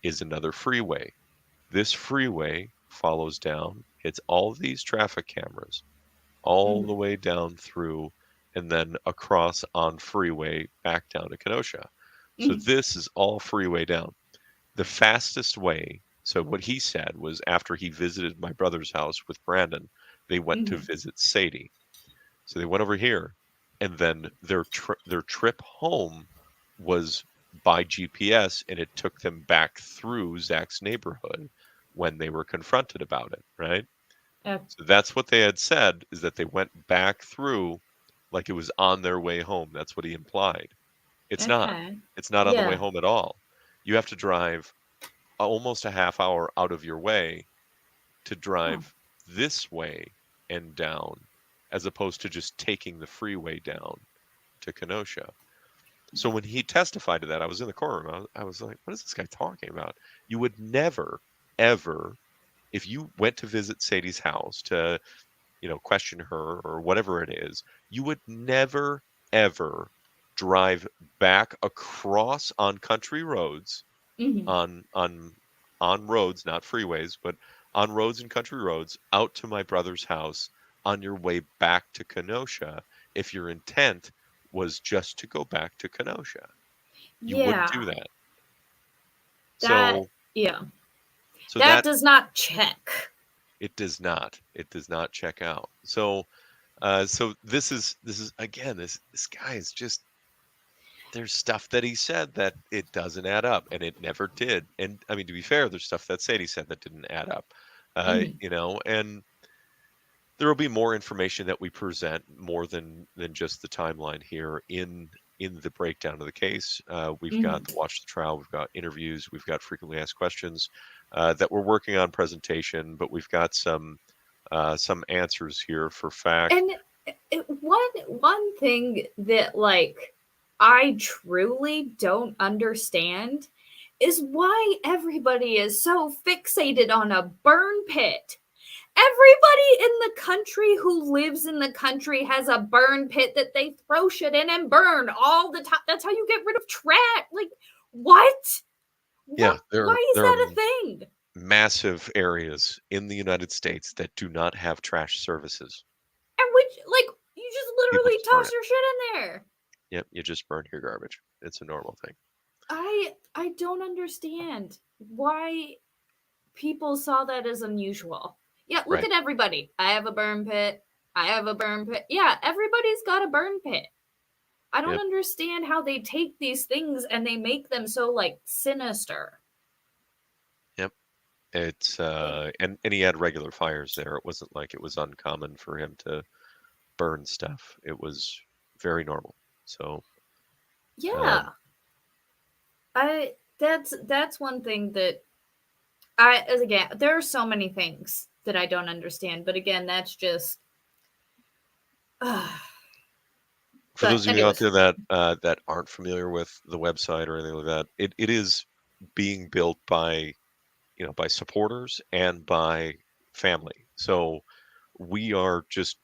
is another freeway. This freeway follows down, hits all of these traffic cameras all Mm-hmm. the way down through, and then across on freeway back down to Kenosha. So Mm-hmm. this is all freeway down. The fastest way So what he said was after he visited my brother's house with Brandon, they went to Mm-hmm. visit Sadie. So they went over here, and then their trip home was by GPS, and it took them back through Zach's neighborhood when they were confronted about it, right? Oh, So that's what they had said, is that they went back through like it was on their way home. That's what he implied. It's not. okay. It's not on the way Yeah. home at all. You have to drive almost a half hour out of your way to Huh. drive this way and down, as opposed to just taking the freeway down to Kenosha. So when he testified to that, I was in the courtroom. I was like, what is this guy talking about? You would never, ever, if you went to visit Sadie's house to, question her or whatever it is, you would never, ever drive back across on country roads, Mm-hmm. on roads, not freeways, but on roads and country roads out to my brother's house on your way back to Kenosha if your intent was just to go back to Kenosha. You wouldn't do Yeah. that. That, So yeah. so That that does not check. it does not. It does not check out. So this is again, this guy is just, there's stuff that he said that it doesn't add up, and it never did. And I mean, to be fair, there's stuff that Sadie said that didn't add up. Mm-hmm. And there will be more information that we present, more than just the timeline here in the breakdown of the case. We've got Mm-hmm. the watch the trial, we've got interviews, we've got frequently asked questions that we're working on presentation, but we've got some answers here for fact. And one thing that like I truly don't understand is why everybody is so fixated on a burn pit. Everybody in the country who lives in the country has a burn pit that they throw shit in and burn all the time. That's how you get rid of trash. Like, what? Yeah, What? there Why is there are that a thing? massive areas in the United States that do not have trash services. And which, like, you just People literally just burn toss it. your shit in there. Yep, you just burn your garbage. It's a normal thing. I don't understand why people saw that as unusual. Yeah, look Right. at everybody. I have a burn pit. I have a burn pit. Yeah, everybody's got a burn pit. I don't Yep. understand how they take these things and they make them so like sinister. Yep. It's and he had regular fires there. It wasn't like it was uncommon for him to burn stuff. It was very normal. So um Yeah. I that's one thing that I as again there are so many things that I don't understand, but again, that's just for but those of you out anyways. there that aren't familiar with the website or anything like that, it is being built by by supporters and by family. So we are just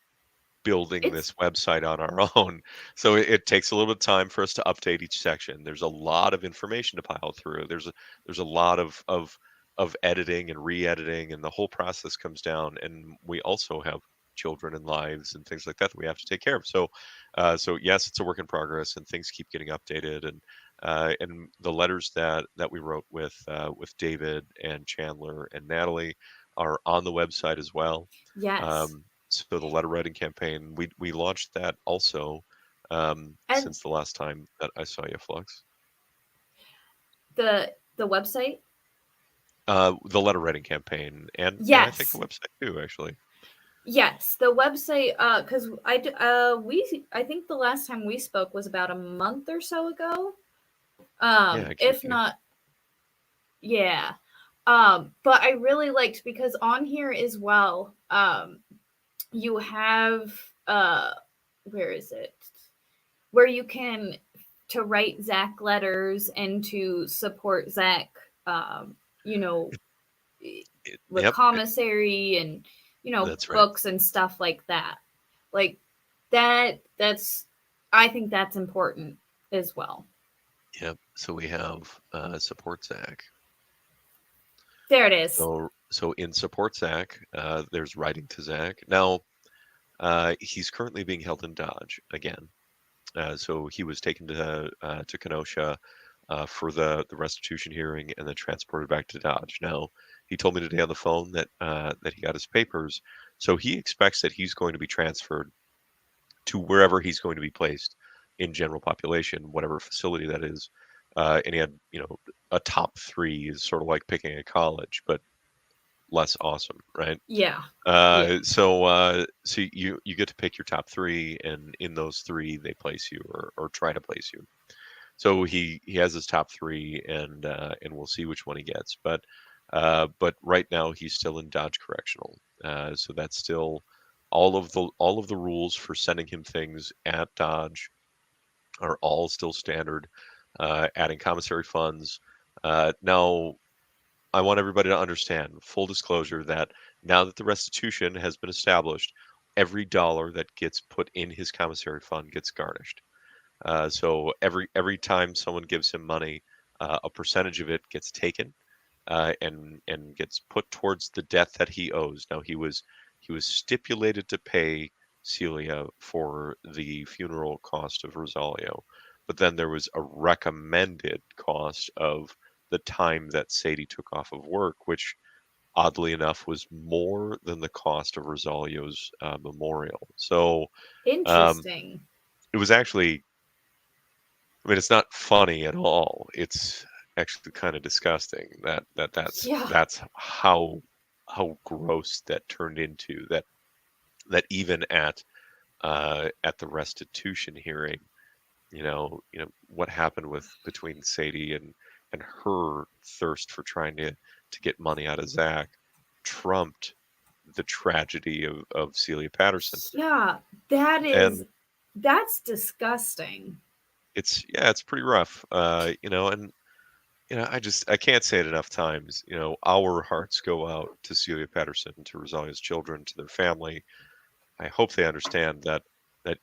building It's this website on our own. So it takes a little bit of time for us to update each section. There's a lot of information to pile through. There's a lot of editing and re-editing, and the whole process comes down. And we also have children and lives and things like that we have to take care of. So yes, it's a work in progress, and things keep getting updated. And the letters that we wrote with David and Chandler and Natalie are on the website as well. yes. So the letter writing campaign, we launched that also And since the last time that I saw you, Flux. the website? The letter writing campaign, and I think the Yes. website too, actually. Yes, the website cuz I think the last time we spoke was about a month or so ago. Yeah, I can If see. not yeah. But I really liked because on here as well, you have where is it? Where you can to write Zach letters and to support Zach, you know, with Yep, commissary and that's right. books and stuff like that. Like that's I think that's important as well. Yep. So we have support Zach. There it is. So in support Zach, there's writing to Zach. Now he's currently being held in Dodge again. So he was taken to Kenosha for the restitution hearing and then transported back to Dodge. Now, he told me today on the phone that he got his papers, so he expects that he's going to be transferred to wherever he's going to be placed in general population, whatever facility that is. And he had, a top three is sort of like picking a college, but less awesome, right? Yeah. Yeah. So you get to pick your top three, and in those three they place you or try to place you. So he has his top three, and we'll see which one he gets. But right now he's still in Dodge Correctional. So that's still all of the rules for sending him things at Dodge are all still standard. Adding commissary funds. Now I want everybody to understand, full disclosure, that now that the restitution has been established, every dollar that gets put in his commissary fund gets garnished. So every time someone gives him money, a percentage of it gets taken and gets put towards the debt that he owes. Now he was stipulated to pay Celia for the funeral cost of Rosalio, but then there was a recommended cost of the time that Sadie took off of work, which oddly enough was more than the cost of Rosalio's memorial. So um, Interesting. it was actually, I mean, it's not funny at all. It's actually kind of disgusting that's Yeah. that's how gross that turned into. That even at the restitution hearing, what happened with between Sadie and her thirst for trying to get money out of Zach trumped the tragedy of Celia Patterson. Yeah. That is And that's disgusting. it's pretty rough. And I can't say it enough times. Our hearts go out to Celia Patterson, to Rosalia's children, to their family. I hope they understand that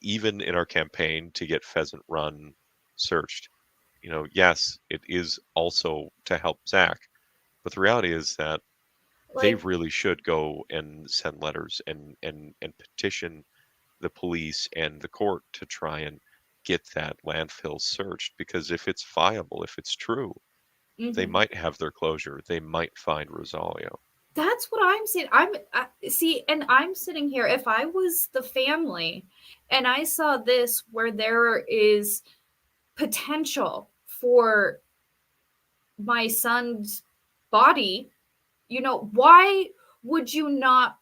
even in our campaign to get Pheasant Run searched, yes, it is also to help Zach. But the reality is that they Like, really should go and send letters and petition the police and the court to try and get that landfill searched, because if it's viable, if it's true, they mhm. might have their closure. They might find Rosalio. That's what I'm saying. See, and I'm sitting here. If I was the family and I saw this where there is potential for my son's body, why would you not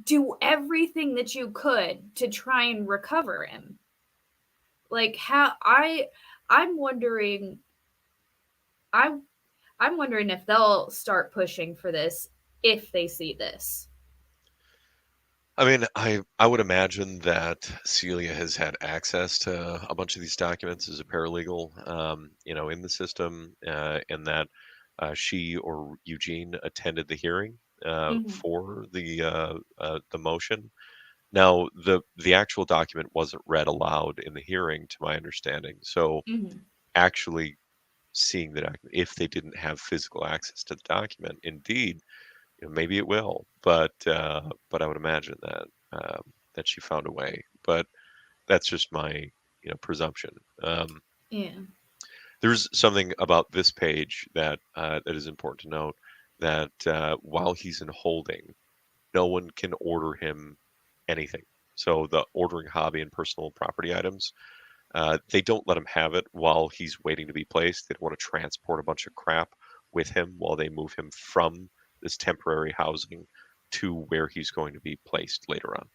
do everything that you could to try and recover him? Like how I'm wondering I I'm wondering if they'll start pushing for this if they see this. I mean, I would imagine that Celia has had access to a bunch of these documents as a paralegal, in the system, and that she or Eugene attended the hearing Mhm. for the motion. Now, the actual document wasn't read aloud in the hearing, to my understanding. So, Mhm. actually seeing the document, if they didn't have physical access to the document, indeed, maybe it will, but I would imagine that she found a way. But that's just my presumption. Um, Yeah. there's something about this page that is important to note, that while he's in holding, no one can order him anything. So the ordering hobby and personal property items, they don't let him have it while he's waiting to be placed. They don't want to transport a bunch of crap with him while they move him from this temporary housing to where he's going to be placed later on.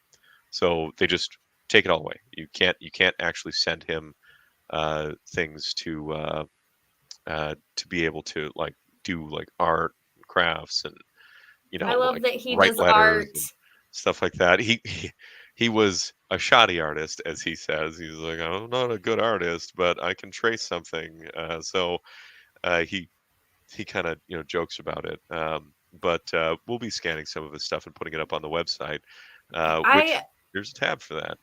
So they just take it all away. You can't actually send him things to be able to like do like art and crafts and I love like that he write does letters art. and stuff like that. He was a shoddy artist, as he says. He's like, I'm not a good artist, but I can trace something. So he kind of jokes about it. But we'll be scanning some of his stuff and putting it up on the website. Which I Here's a tab for that.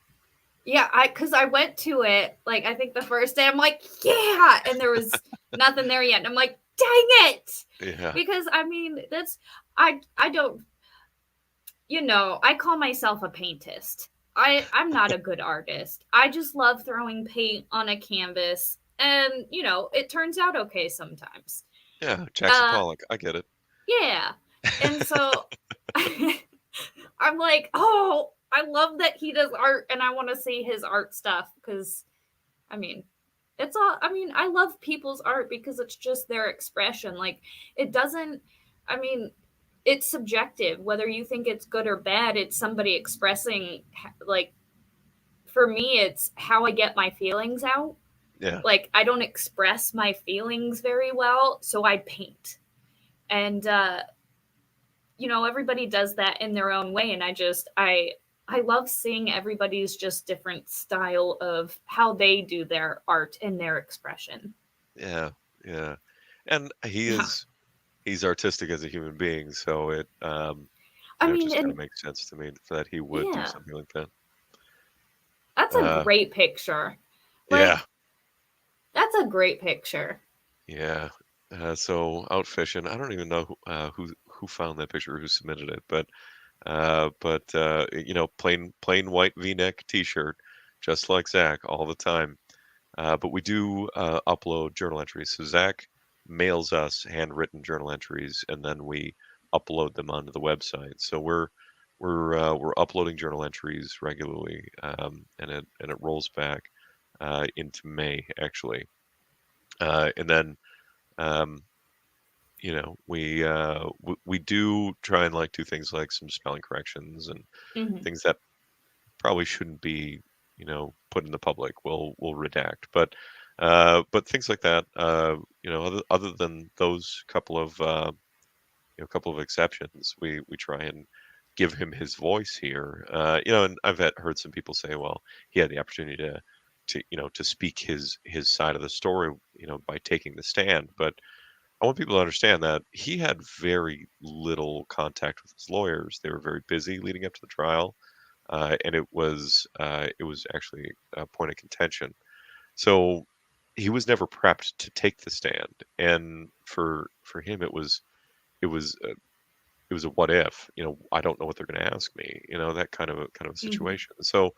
Yeah, cuz I went to it like I think the first day I'm like, "Yeah," and there was nothing there yet. And I'm like, "Dang it." Yeah. Because I mean, I don't, I call myself a paintist. I'm not a good artist. I just love throwing paint on a canvas and it turns out okay sometimes. Yeah, Jackson Uh, Pollock. I get it. yeah, and so I'm like, oh, I love that he does art, and I want to see his art stuff because, I mean, it's all. I mean, I love people's art because it's just their expression. Like, it doesn't. I mean, it's subjective whether you think it's good or bad. It's somebody expressing, like, for me, it's how I get my feelings out. Yeah, Like, I don't express my feelings very well, so I paint. And everybody does that in their own way, and I love seeing everybody's just different style of how they do their art and their expression. yeah, yeah. And Yeah. he's artistic as a human being, so I it mean, just kind of and makes sense to me that he would do yeah, something like that. that's a Uh, great picture. yeah, Like, that's a great picture. yeah. So out fishing. I don't even know who found that picture, who submitted it, but plain white V-neck T-shirt, just like Zach all the time. But we do upload journal entries. So Zach mails us handwritten journal entries, and then we upload them onto the website. So we're uploading journal entries regularly, and it rolls back into May actually, and then um, we do try and like do things like some spelling corrections and Hmm. things that probably shouldn't be, put in the public. We'll redact, but things like that. Other than those couple of exceptions, we try and give him his voice here. And heard some people say, well, he had the opportunity to speak his side of the story, by taking the stand, but I want people to understand that he had very little contact with his lawyers. They were very busy leading up to the trial, and it was actually a point of contention. So he was never prepped to take the stand, and for him it was it was a what if. I don't know what they're going to ask me. That kind of a Hmm. situation. So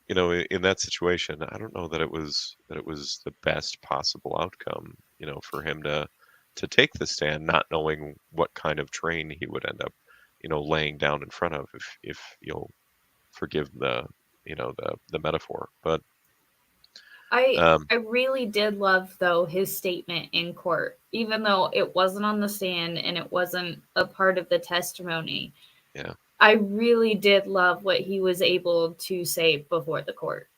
in that situation, I don't know that it was the best possible outcome. For him to take the stand, not knowing what kind of train he would end up, laying down in front of, if you'll forgive the metaphor. But I um, I really did love though his statement in court, even though it wasn't on the stand and it wasn't a part of the testimony. yeah, I really did love what he was able to say before the court.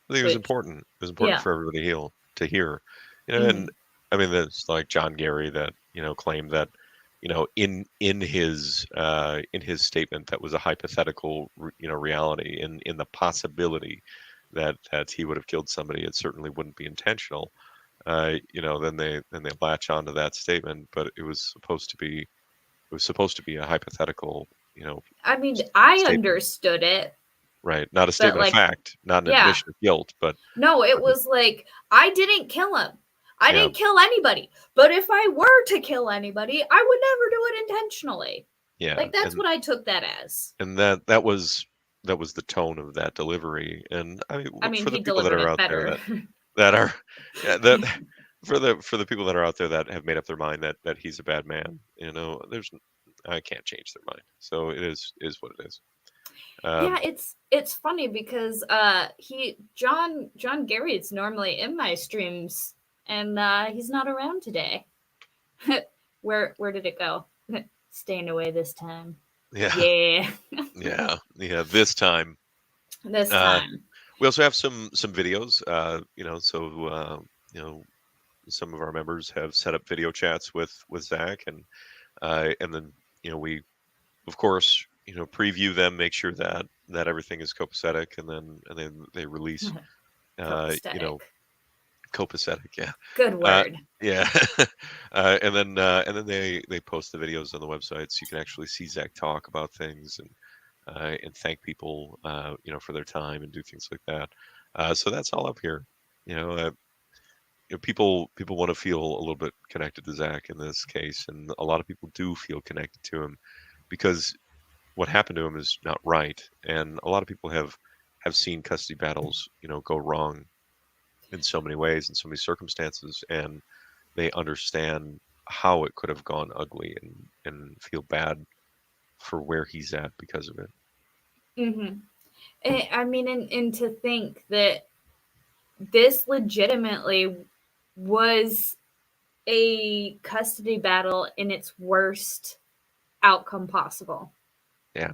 I think it was Which, important. It was important yeah. for everybody to hear. And Hmm. I mean, that's like John Gary that claimed that in his statement that was a hypothetical reality, in the possibility that he would have killed somebody. It certainly wouldn't be intentional. Then they latch onto that statement, but it was supposed to be a hypothetical I mean, I statement, understood it, right? Not a but statement of like, fact, not an yeah. admission of guilt, but No, it but it- was like, I didn't kill him. I yeah, didn't kill anybody. But if I were to kill anybody, I would never do it intentionally. yeah, Like, that's and what I took that as. and that was the tone of that delivery. And I mean, I mean, for he the people that delivered are it out there better. that are yeah, that for the people that are out there that have made up their mind that he's a bad man, there's I can't change their mind. So it is what it is. Yeah, Um, it's funny because he John Gary is normally in my streams, and he's not around today. Where did it go? Staying away this time. yeah, Yeah. yeah, yeah. This time, This uh, time. we also have some videos. So some of our members have set up video chats with Zach, and then we of course preview them, make sure that everything is copacetic, and then they release uh you know Copacetic. copacetic, yeah. Good uh word. yeah. And then they post the videos on the website, so you can actually see Zach talk about things, and thank people for their time and do things like that. So that's all up here. you know uh, people want to feel a little bit connected to Zach in this case, and a lot of people do feel connected to him because what happened to him is not right, and a lot of people have seen custody battles go wrong in so many ways, in so many circumstances, and they understand how it could have gone ugly and feel bad for where he's at because of it. Mm-hmm. I mean, and to think that this legitimately was a custody battle in its worst outcome possible. Yeah.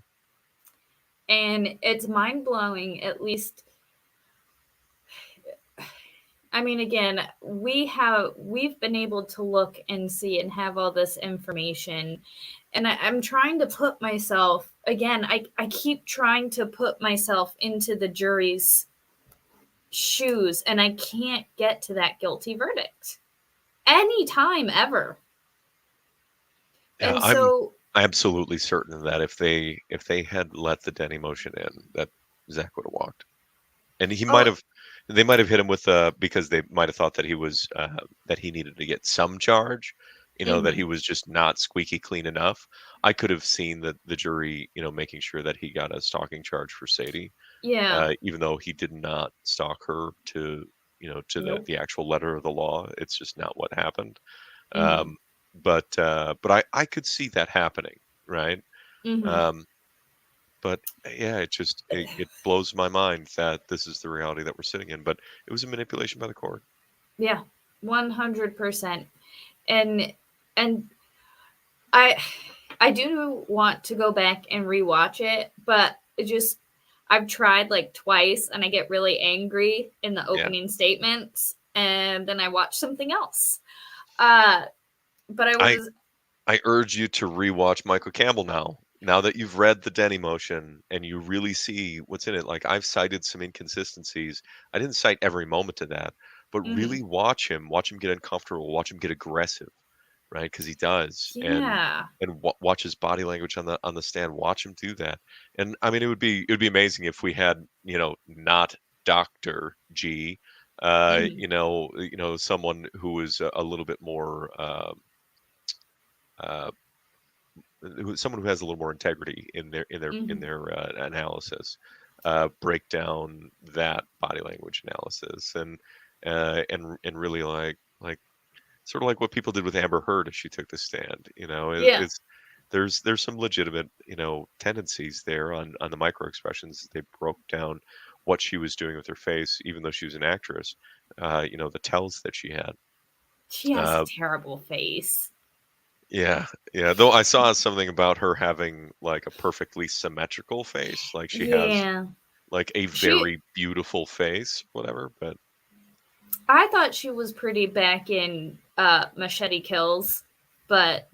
And it's mind blowing, at least. I mean, again, we've been able to look and see and have all this information. And I'm trying to put myself again, I keep trying to put myself into the jury's shoes, and I can't get to that guilty verdict anytime ever. Yeah, And I'm so, absolutely certain that if they had let the Denny motion in, that Zach would have walked. And he might oh, have they might have hit him with because they might have thought that he was that he needed to get some charge, that he mhm, was just not squeaky clean enough. I could have seen the jury, making sure that he got a stalking charge for Sadie, yeah, even though he did not stalk her to the nope, the actual letter of the law. It's just not what happened. mhm, Um, but I could see that happening, right? mhm, Um, but yeah, it blows my mind that this is the reality that we're sitting in. But it was a manipulation by the court. yeah, 100%. And and I I do want to go back and rewatch it, but it just I've tried like twice and I get really angry in the Yeah, opening statements and then I watch something else. Uh but I I was I urge you to rewatch Michael Campbell now. Now that you've read the Denny motion and you really see what's in it, like I've cited some inconsistencies. I didn't cite every moment of that, but mhm. really watch him get uncomfortable, watch him get aggressive, right? Because he does, Yeah. and watch his body language on the stand. Watch him do that, and I mean, it would be amazing if we had not Doctor G, Mhm. someone who was a little bit more. Uh, Someone who has a little more integrity in Mhm. their analysis, break down that body language analysis and really like sort of like what people did with Amber Heard as she took the stand. Yeah. There's some legitimate tendencies there on the micro expressions. They broke down what she was doing with her face, even though she was an actress. The tells that she had. She has a Uh, terrible face. Yeah, yeah. Though I saw something about her having like a perfectly symmetrical face, like she has Yeah. like a She very beautiful face, whatever. But I thought she was pretty back in Machete Kills, but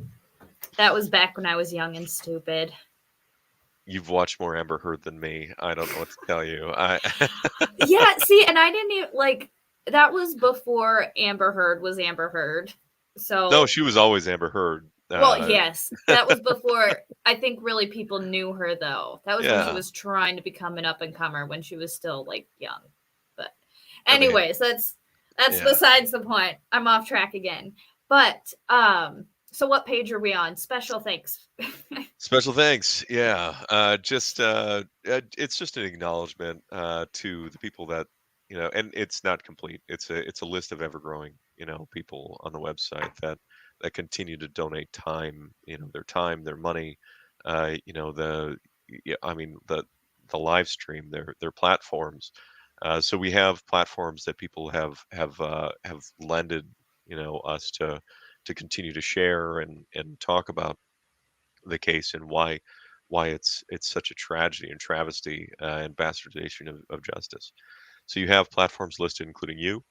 that was back when I was young and stupid. you've watched more Amber Heard than me. I don't know what to tell you. I Yeah, see, and I didn't even like that was before Amber Heard was Amber Heard. No, So, she was always Amber Heard. well, yes, that was before I think really people knew her though. That was when she Yeah, was trying to become an up and comer when she was still like young. But I mean, anyways, that's yeah. besides the point. I'm off track again. But so what page are we on? Special thanks. Special thanks. Yeah. It's just an acknowledgement to the people that, and it's not complete. It's a list of ever growing, people on the website that continue to donate time, their time, their money, yeah, I mean, the live stream, their platforms. So we have platforms that people have lended, us to continue to share and talk about the case and why it's such a tragedy and travesty and bastardization of justice. So you have platforms listed, including you.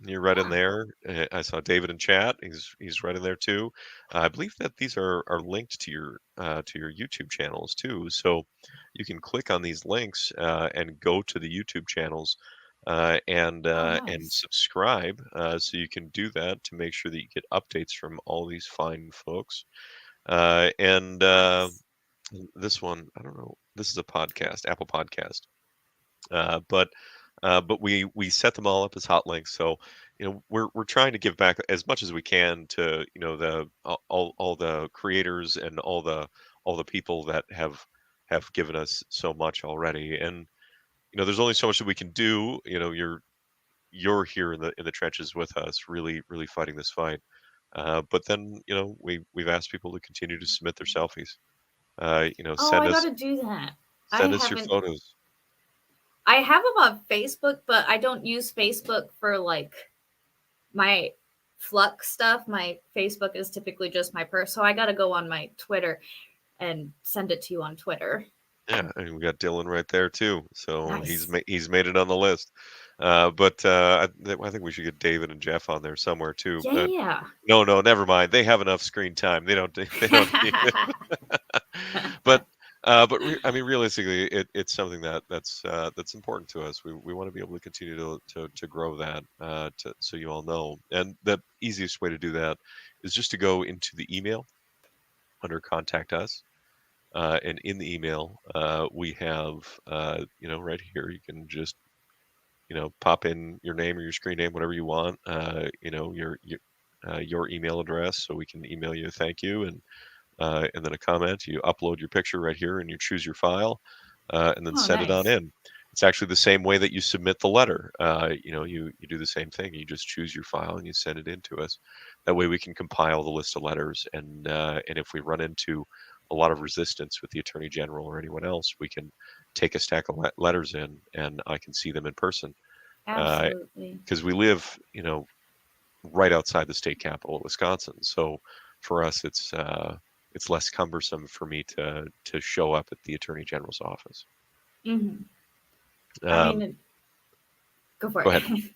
You're right in Yeah. there. I saw David in chat. He's right in there too. I believe that these are linked to your YouTube channels too. So you can click on these links and go to the YouTube channels Oh, and nice. subscribe. So you can do that to make sure that you get updates from all these fine folks. And Nice. this one, I don't know. This is a podcast, Apple Podcast. But we set them all up as hot links. So we're trying to give back as much as we can to the all the creators and all the people that have given us so much already. And there's only so much that we can do. You're you're here in the trenches with us, really really fighting this fight. But then we've asked people to continue to submit their selfies. Oh, Send I us gotta do that. I send us your haven't. photos. I have them on Facebook, but I don't use Facebook for like my Flux stuff. My Facebook is typically just my purse, so I gotta go on my Twitter and send it to you on Twitter. Yeah, and we got Dylan right there too. So Nice. he's made it on the list. But I think we should get David and Jeff on there somewhere too. Yeah. No, no, never mind. They have enough screen time. They don't they don't need it. But I mean, realistically, it's something that's important to us. We want to be able to continue to grow that, so you all know. And the easiest way to do that is just to go into the email under Contact Us. And in the email, we have, right here, you can just, pop in your name or your screen name, whatever you want, your email address, so we can email you a thank you, and then a comment. You upload your picture right here and you choose your file, and then Oh, send it on nice. in. It's actually the same way that you submit the letter. You do the same thing. You just choose your file and you send it in to us. That way we can compile the list of letters, and if we run into a lot of resistance with the Attorney General or anyone else, we can take a stack of letters in, and I can see them in person. Absolutely. Because we live, right outside the state capital of Wisconsin, so for us, it's less cumbersome for me to show up at the Attorney General's office. Hmm. I Um, mean, go for Go it. ahead.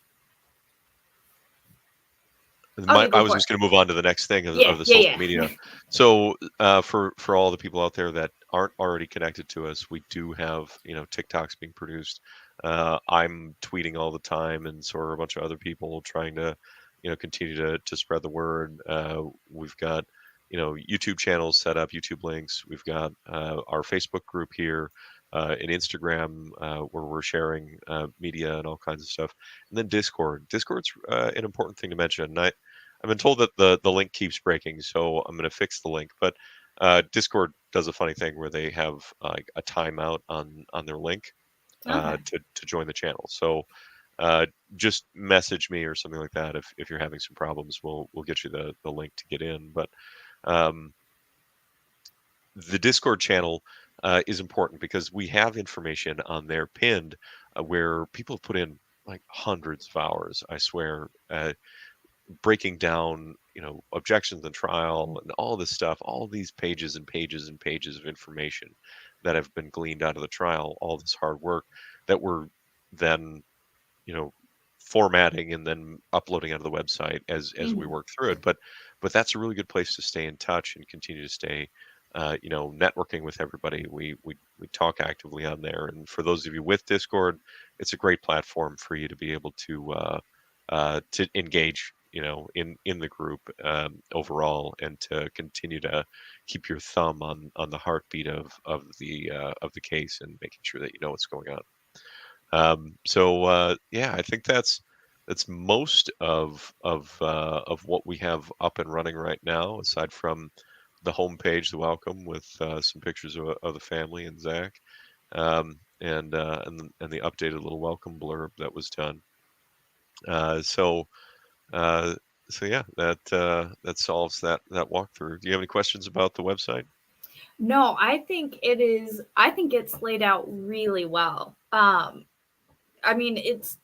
Oh, you I go was for it. just going to move on to the next thing Yeah, of the yeah, social yeah. media. So for all the people out there that aren't already connected to us, we do have TikToks being produced. I'm tweeting all the time, and so are a bunch of other people trying to continue to spread the word. We've got YouTube channels set up, YouTube links. We've got our Facebook group here. An Instagram where we're sharing media and all kinds of stuff, and then Discord. Discord's an important thing to mention. And I've been told that the link keeps breaking, so I'm going to fix the link. But Discord does a funny thing where they have like a timeout on their link Okay. to join the channel. So uh, just message me or something like that if you're having some problems. We'll get you the link to get in. But um, the Discord channel is important because we have information on there pinned where people have put in like hundreds of hours. I swear. Breaking down, objections and trial and all this stuff, all these pages and pages and pages of information that have been gleaned out of the trial, all this hard work that we're then, you know, formatting and then uploading onto the website as we Hmm. work through it. But that's a really good place to stay in touch and continue to stay, networking with everybody. We talk actively on there, and for those of you with Discord, it's a great platform for you to be able to engage in the group overall, and to continue to keep your thumb on the heartbeat of the case and making sure that you know what's going on. Yeah, I think that's most of what we have up and running right now, aside from the homepage, the welcome with some pictures of the family and Zach, and the updated little welcome blurb that was done. Uh, so uh, so yeah, that solves that walkthrough. Do you have any questions about the website? No, I think it is. I think it's laid out really well. I mean, it's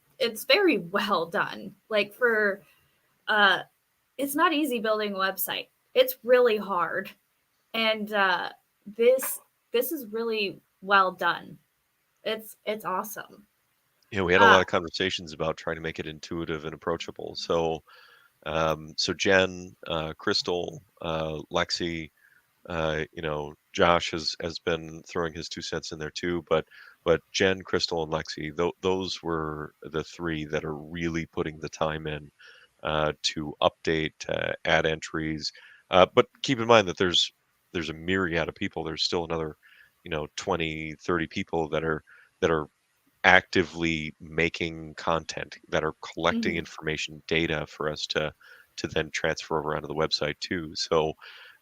very well done. Like for uh, it's not easy building a website. It's really hard, and this this is really well done. It's awesome. We had a Uh, lot of conversations about trying to make it intuitive and approachable. So Jen, Crystal, Lexi, Josh has been throwing his 2 cents in there too, but Jen, Crystal, and Lexi, those were the three that are really putting the time in to update, add entries. But keep in mind that there's a myriad of people. There's still another, 20, 30 people that are actively making content, that are collecting mhm. information data for us to then transfer over onto the website too. So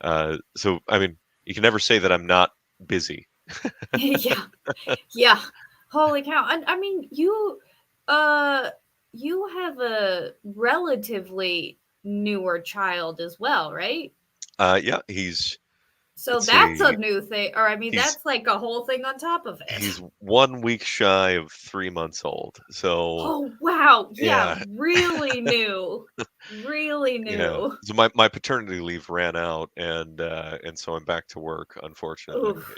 I mean, you can never say that I'm not busy. Yeah, yeah. Holy cow! And I mean, you. you have a relatively newer child as well, right? Yeah, he's So let's that's a see, new thing, or I mean, he's that's like a whole thing on top of it. he's 1 week shy of 3 months old. So Oh, wow. Yeah, yeah, really new. Really yeah. new. So my paternity leave ran out, and so I'm back to work, unfortunately, Oof.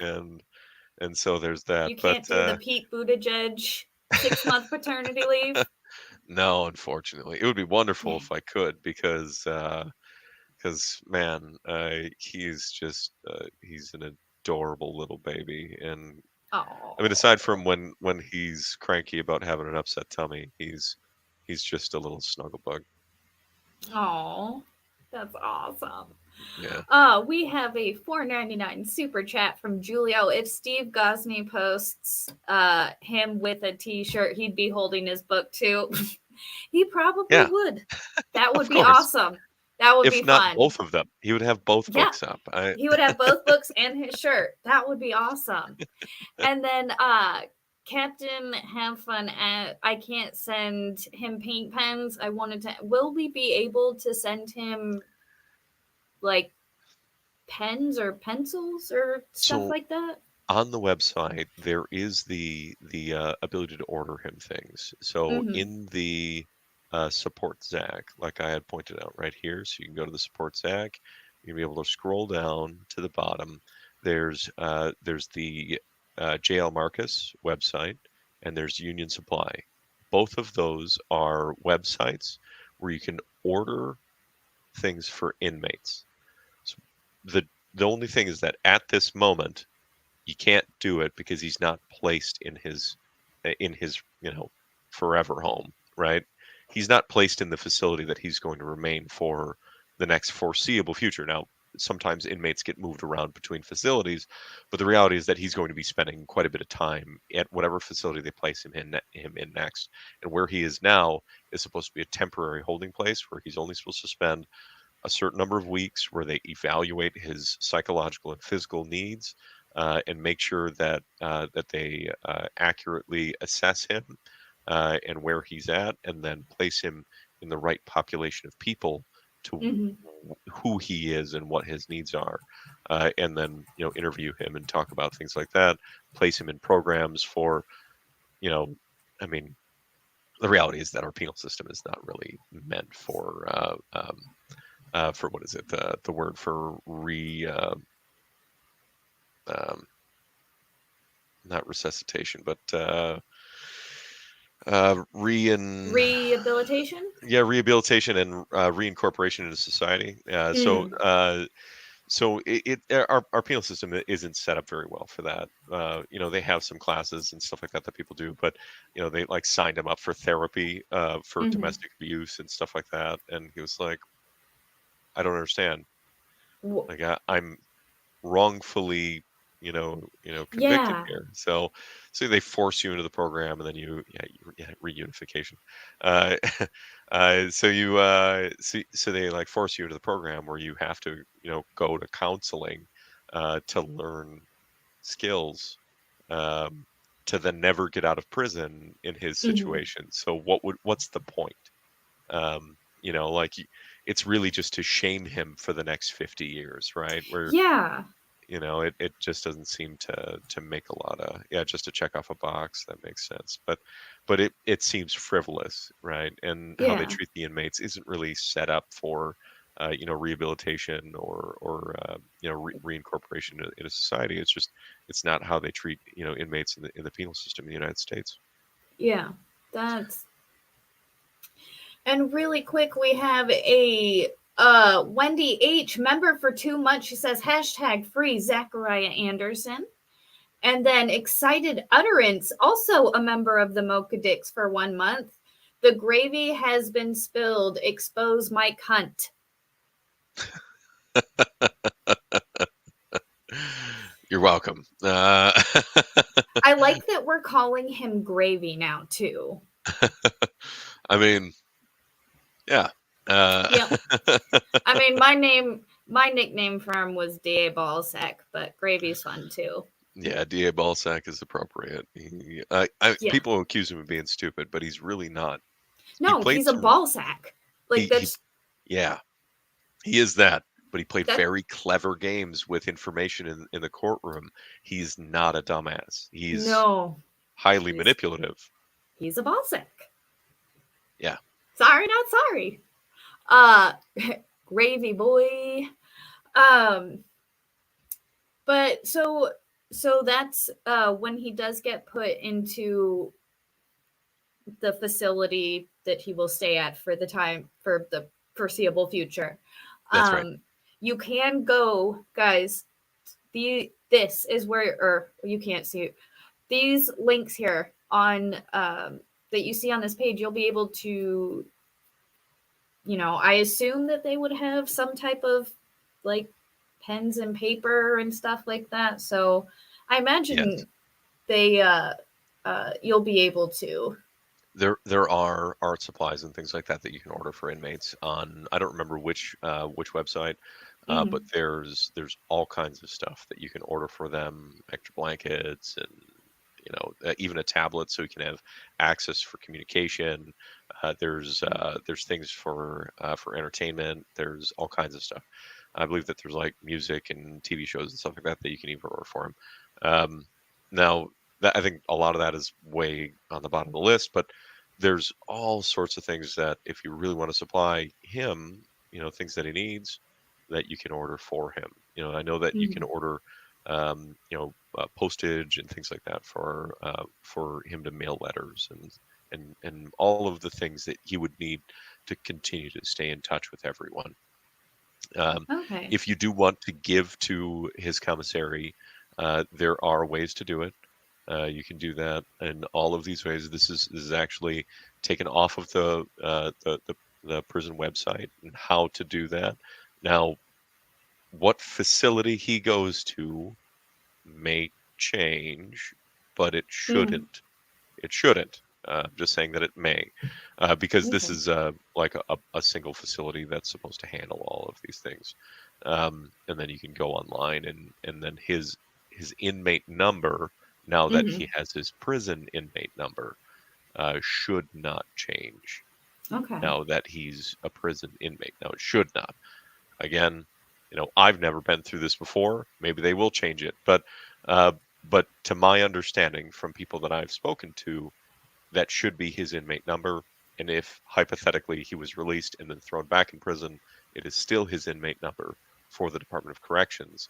and so there's that. You But can't do the Pete Buttigieg 6-month paternity leave. no, unfortunately, it would be wonderful Dang. if I could because man, he's an adorable little baby, and I mean, aside from Oh. when he's cranky about having an upset tummy, he's just a little snuggle bug. Oh. That's awesome. Yeah. We have a 4.99 super chat from Julio. If Steve Gosney posts him with a t-shirt, he'd be holding his book too. He probably Yeah, would. That would of be course. awesome. That would If be not fun. both of them, he would have both Yeah. books up. I He would have both books and his shirt. That would be awesome. And then Captain Have Fun at I can't send him paint pens. I wanted to will we be able to send him like pens or pencils or stuff so like that? on the website there is the ability to order him things. So Mm-hmm. in the support Zach, like I had pointed out right here, so you can go to the support Zach. You'll be able to scroll down to the bottom. There's the JL Marcus website, and there's Union Supply. Both of those are websites where you can order things for inmates. So the the only thing is that at this moment you can't do it because he's not placed in his forever home, right? He's not placed in the facility that he's going to remain for the next foreseeable future. Now, sometimes inmates get moved around between facilities, but the reality is that he's going to be spending quite a bit of time at whatever facility they place him in next. And where he is now is supposed to be a temporary holding place where he's only supposed to spend a certain number of weeks where they evaluate his psychological and physical needs, and make sure that they accurately assess him, and where he's at, and then place him in the right population of people to Mm-hmm. who he is and what his needs are, and then interview him and talk about things like that. Place him in programs for you know, I mean, the reality is that our penal system is not really meant for what is it the word for um, not resuscitation but rein Rehabilitation? yeah, rehabilitation and reincorporation into society. Mm. Our penal system isn't set up very well for that. They have some classes and stuff like that people do, but they like signed him up for therapy for Mm-hmm. domestic abuse and stuff like that, and he was like, I don't understand. Like I'm wrongfully convicted Yeah. here. So they force you into the program, and then reunification. uh, so they like force you into the program where you have to go to counseling to learn skills, um, to then never get out of prison in his Mm-hmm. situation. So what's the point? Like it's really just to shame him for the next 50 years, right? Where Yeah. it just doesn't seem to make a lot of, yeah, just to check off a box. That makes sense, but it seems frivolous, right? And how they Yeah. treat the inmates isn't really set up for rehabilitation or reincorporation into society. It's not how they treat inmates in the penal system in the United States. Yeah. That's And really quick, we have a Wendy H member for 2 months. She says hashtag free Zachariah Anderson. And then Excited Utterance, also a member of the Mocha Dicks for 1 month. The gravy has been spilled. Expose Mike Hunt. You're welcome. I like that we're calling him Gravy now too. I mean, yeah. Yep. I mean, my nickname for him was Da Ballsack, but Gravy's fun too. Yeah, Da Ballsack is appropriate. Yeah. People accuse him of being stupid, but he's really not. he No, played he's a some ball sack. Like he that's yeah, he is that, but he played that. very clever games with information in the courtroom. He's not a dumbass. He's No, highly he's manipulative. he's a ball sack. Yeah, Sorry, not sorry. Uh, gravy boy. Um, but so that's when he does get put into the facility that he will stay at for the foreseeable future. that's right. Um, you can go, guys. This is where, or you can't see it. These links here on that you see on this page. You'll be able to, I assume that they would have some type of like pens and paper and stuff like that. So I Yes. imagine they you'll be able to. There are art supplies and things like that that you can order for inmates on, I don't remember which website, but Mhm. there's all kinds of stuff that you can order for them, extra blankets and even a tablet so you can have access for communication. There's things for entertainment. There's all kinds of stuff. I believe that there's like music and TV shows and stuff like that that you can even order for them. Now that I think a lot of that is way on the bottom of the list, but there's all sorts of things that if you really want to supply him, things that he needs that you can order for him. I know that you can Mhm. order, postage and things like that for him to mail letters and all of the things that he would need to continue to stay in touch with everyone. Um, Okay. if you do want to give to his commissary, there are ways to do it. You can do that in all of these ways. This is actually taken off of the prison website and how to do that. Now, what facility he goes to may change, but it Mm. shouldn't. It shouldn't. I'm just saying that it may, because this Okay. is like a single facility that's supposed to handle all of these things. And then you can go online and then his inmate number, now that Hmm. he has his prison inmate number, should not change. Okay. Now that he's a prison inmate, now it should not. Again, I've never been through this before. Maybe they will change it, uh, but to my understanding from people that I've spoken to, that should be his inmate number. And if hypothetically he was released and then thrown back in prison, it is still his inmate number for the Department of Corrections.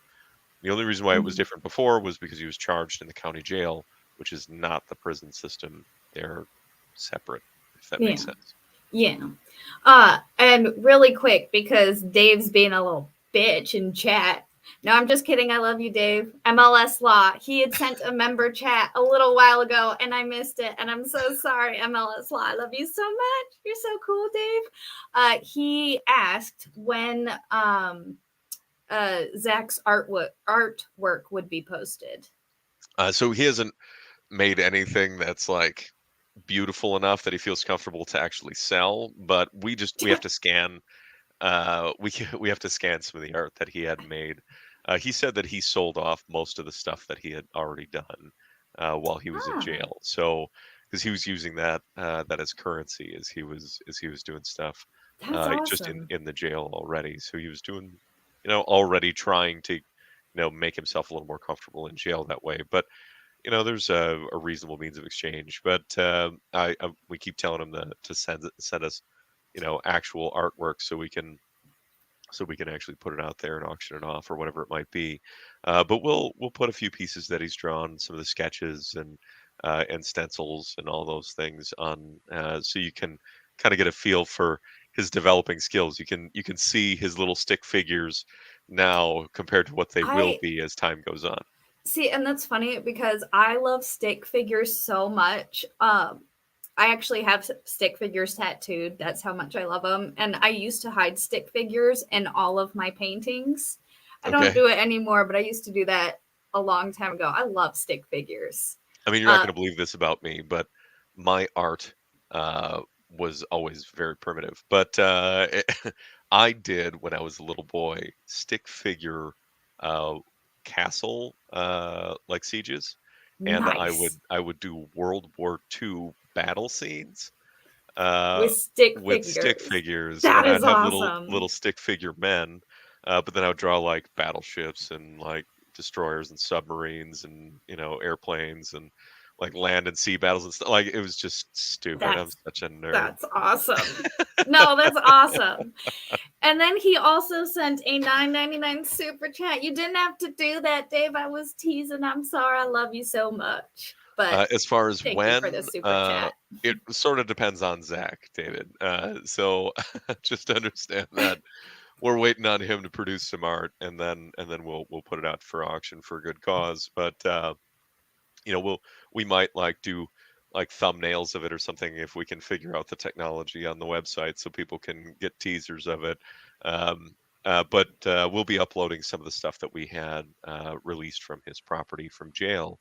The only reason why it was Hmm. different before was because he was charged in the county jail, which is not the prison system. They're separate, if that Yeah. makes sense. Yeah. And really quick, because Dave's being a little bitch in chat. No, I'm just kidding. I love you, Dave. MLS Law. He had sent a member chat a little while ago and I missed it. And I'm so sorry, MLS Law. I love you so much. You're so cool, Dave. He asked when Zach's artwork would be posted. So he hasn't made anything that's like beautiful enough that he feels comfortable to actually sell, but we have to scan we have to scan some of the art that he had made. He said that he sold off most of the stuff that he had already done while he was in Ah, jail. So because he was using that as currency as he was doing stuff that's just in awesome. in the jail already. So he was doing already trying to make himself a little more comfortable in jail that way. But there's a reasonable means of exchange. But we keep telling him to send us actual artwork so we can actually put it out there and auction it off or whatever it might be. But we'll put a few pieces that he's drawn, some of the sketches and stencils and all those things on, so you can kind of get a feel for his developing skills. You can see his little stick figures now compared to what they will I be as time goes on. See, and that's funny because I love stick figures so much. I actually have stick figures tattooed. That's how much I love them. And I used to hide stick figures in all of my paintings. I don't Okay. do it anymore, but I used to do that a long time ago. I love stick figures. I mean, you're not Uh, going to believe this about me, but my art was always very primitive. But I did, when I was a little boy, stick figure uh, castle like sieges, and I would nice. I would do World War II battle scenes. uh, with stick with stick figures. figures, That and is I'd have awesome. little stick figure men, but then I would draw like battleships and like destroyers and submarines and airplanes and like land and sea battles and stuff. Like it was just stupid. I'm That's such a nerd. that's awesome. No, that's awesome. And then he also sent a $9.99 super chat. You didn't have to do that, Dave. I was teasing. I'm sorry. I love you so much. But As far as thank you for the when, super chat. it sort of depends on Zach, David. So just understand that we're waiting on him to produce some art, and then we'll put it out for auction for a good cause. But we might like do like thumbnails of it or something if we can figure out the technology on the website so people can get teasers of it. Um, but we'll be uploading some of the stuff that we had released from his property from jail,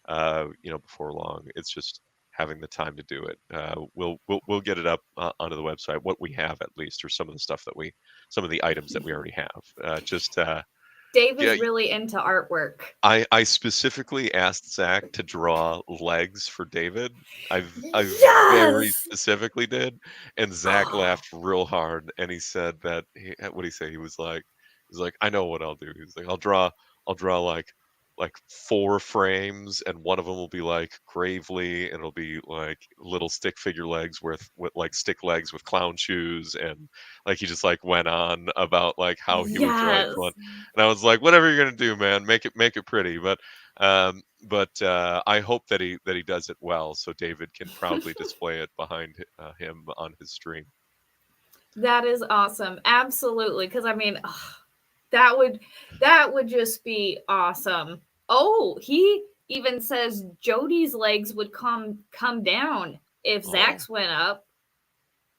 before long. It's just having the time to do it. We'll get it up onto the website, what we have at least, or some of the items that we already have. Dave Yeah, is really into artwork. I specifically asked Zach to draw legs for David. I very Yes. specifically did, and Zach Oh, laughed real hard, and he said that what did he say? He's like, I know what I'll do. He's like, I'll draw like four frames, and one of them will be like Gravely, and it'll be like little stick figure legs with like stick legs with clown shoes, and like he just like went on about like how he would draw each one. yes. And I was like, whatever you're gonna do, man, make it pretty. But I hope that he does it well, so David can proudly display it behind him on his stream. That is awesome. Absolutely. Because I mean, that would that would just be awesome. Oh, he even says Jody's legs would come down if Oh, Zach's went up.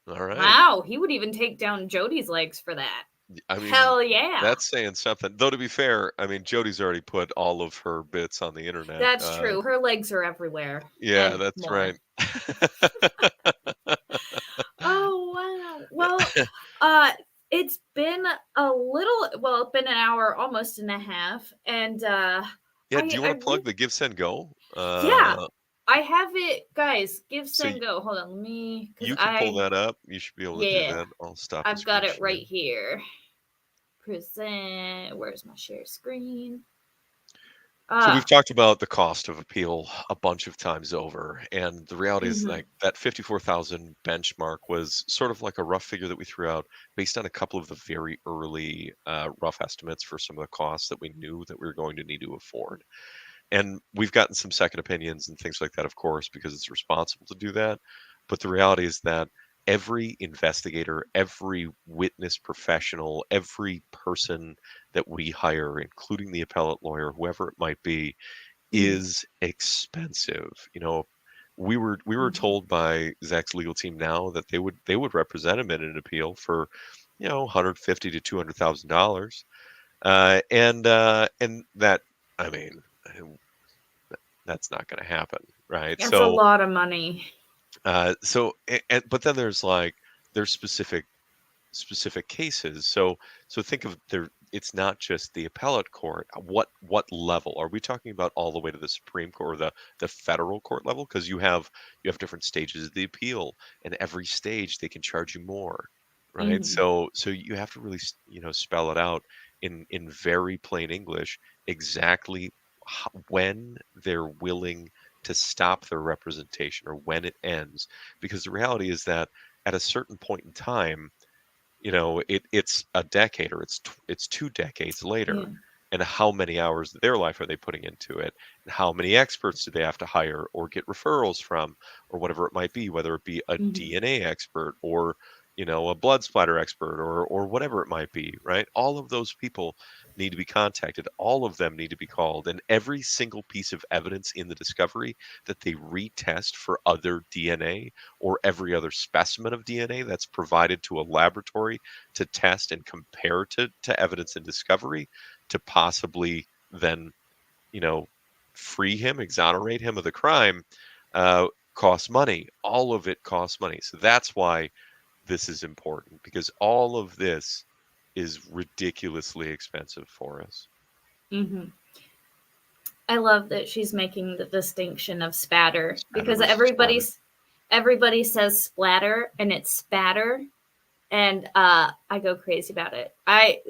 all right. Wow, he would even take down Jody's legs for that. I mean, Hell yeah. that's saying something. Though to be fair, I mean, Jody's already put all of her bits on the internet. That's true. Her legs are everywhere Yeah, and that's more. right. Oh wow. Well, uh it's been it's been an hour, almost and a half. And Yeah, do you I want to plug the Give Send Go? yeah, I have it, guys. Give So send go. Hold on, let me because you can pull I that up. You should be able to do yeah, that. I'll stop the I've got screen it right share. here. Present. Where's my share screen? So we've Ah, talked about the cost of appeal a bunch of times over, and the reality is mm-hmm, like that 54,000 benchmark was sort of like a rough figure that we threw out based on a couple of the very early rough estimates for some of the costs that we knew that we were going to need to afford. And we've gotten some second opinions and things like that, of course, because it's responsible to do that. But the reality is that every investigator, every witness professional, every person that we hire, including the appellate lawyer, whoever it might be, mm-hmm, is expensive. We were mm-hmm. told by Zach's legal team now that they would represent him in an appeal for 150 to $200,000, and that, I mean, that's not going to happen, right? That's a So, lot of money. but then there's specific cases. So think of there. It's not just the appellate court. What level are we talking about? All the way to the Supreme Court or the federal court level? Because you have different stages of the appeal, and every stage they can charge you more, right? Mm-hmm, So you have to really spell it out in very plain English exactly when they're willing to stop their representation or when it ends, because the reality is that at a certain point in time, it's a decade or it's 2 decades yeah. later, and how many hours of their life are they putting into it, and how many experts do they have to hire or get referrals from, or whatever it might be, whether it be a Mm-hmm, DNA expert or a blood splatter expert or whatever it might be, right? All of those people need to be contacted, all of them need to be called, and every single piece of evidence in the discovery that they retest for other DNA or every other specimen of DNA that's provided to a laboratory to test and compare to evidence and discovery to possibly then, you know, free him, exonerate him of the crime, costs money. All of it costs money. So that's why this is important, because all of this is ridiculously expensive for us. mm-hmm. I love that she's making the distinction of spatter Spatter because versus splatter. everybody says splatter and it's spatter, and I go crazy about it. I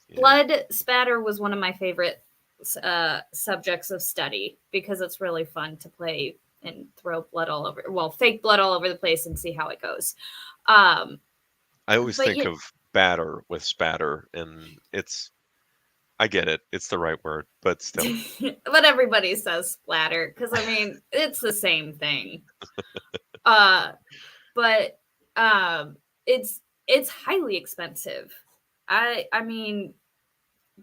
Yeah. blood spatter was one of my favorite subjects of study because it's really fun to play and throw blood all over, well, fake blood all over the place and see how it goes. Um, I always but think yeah, of batter with spatter, and I get it. It's the right word, but still. but everybody says splatter because I mean it's the same thing. Uh, but um, it's highly expensive. I mean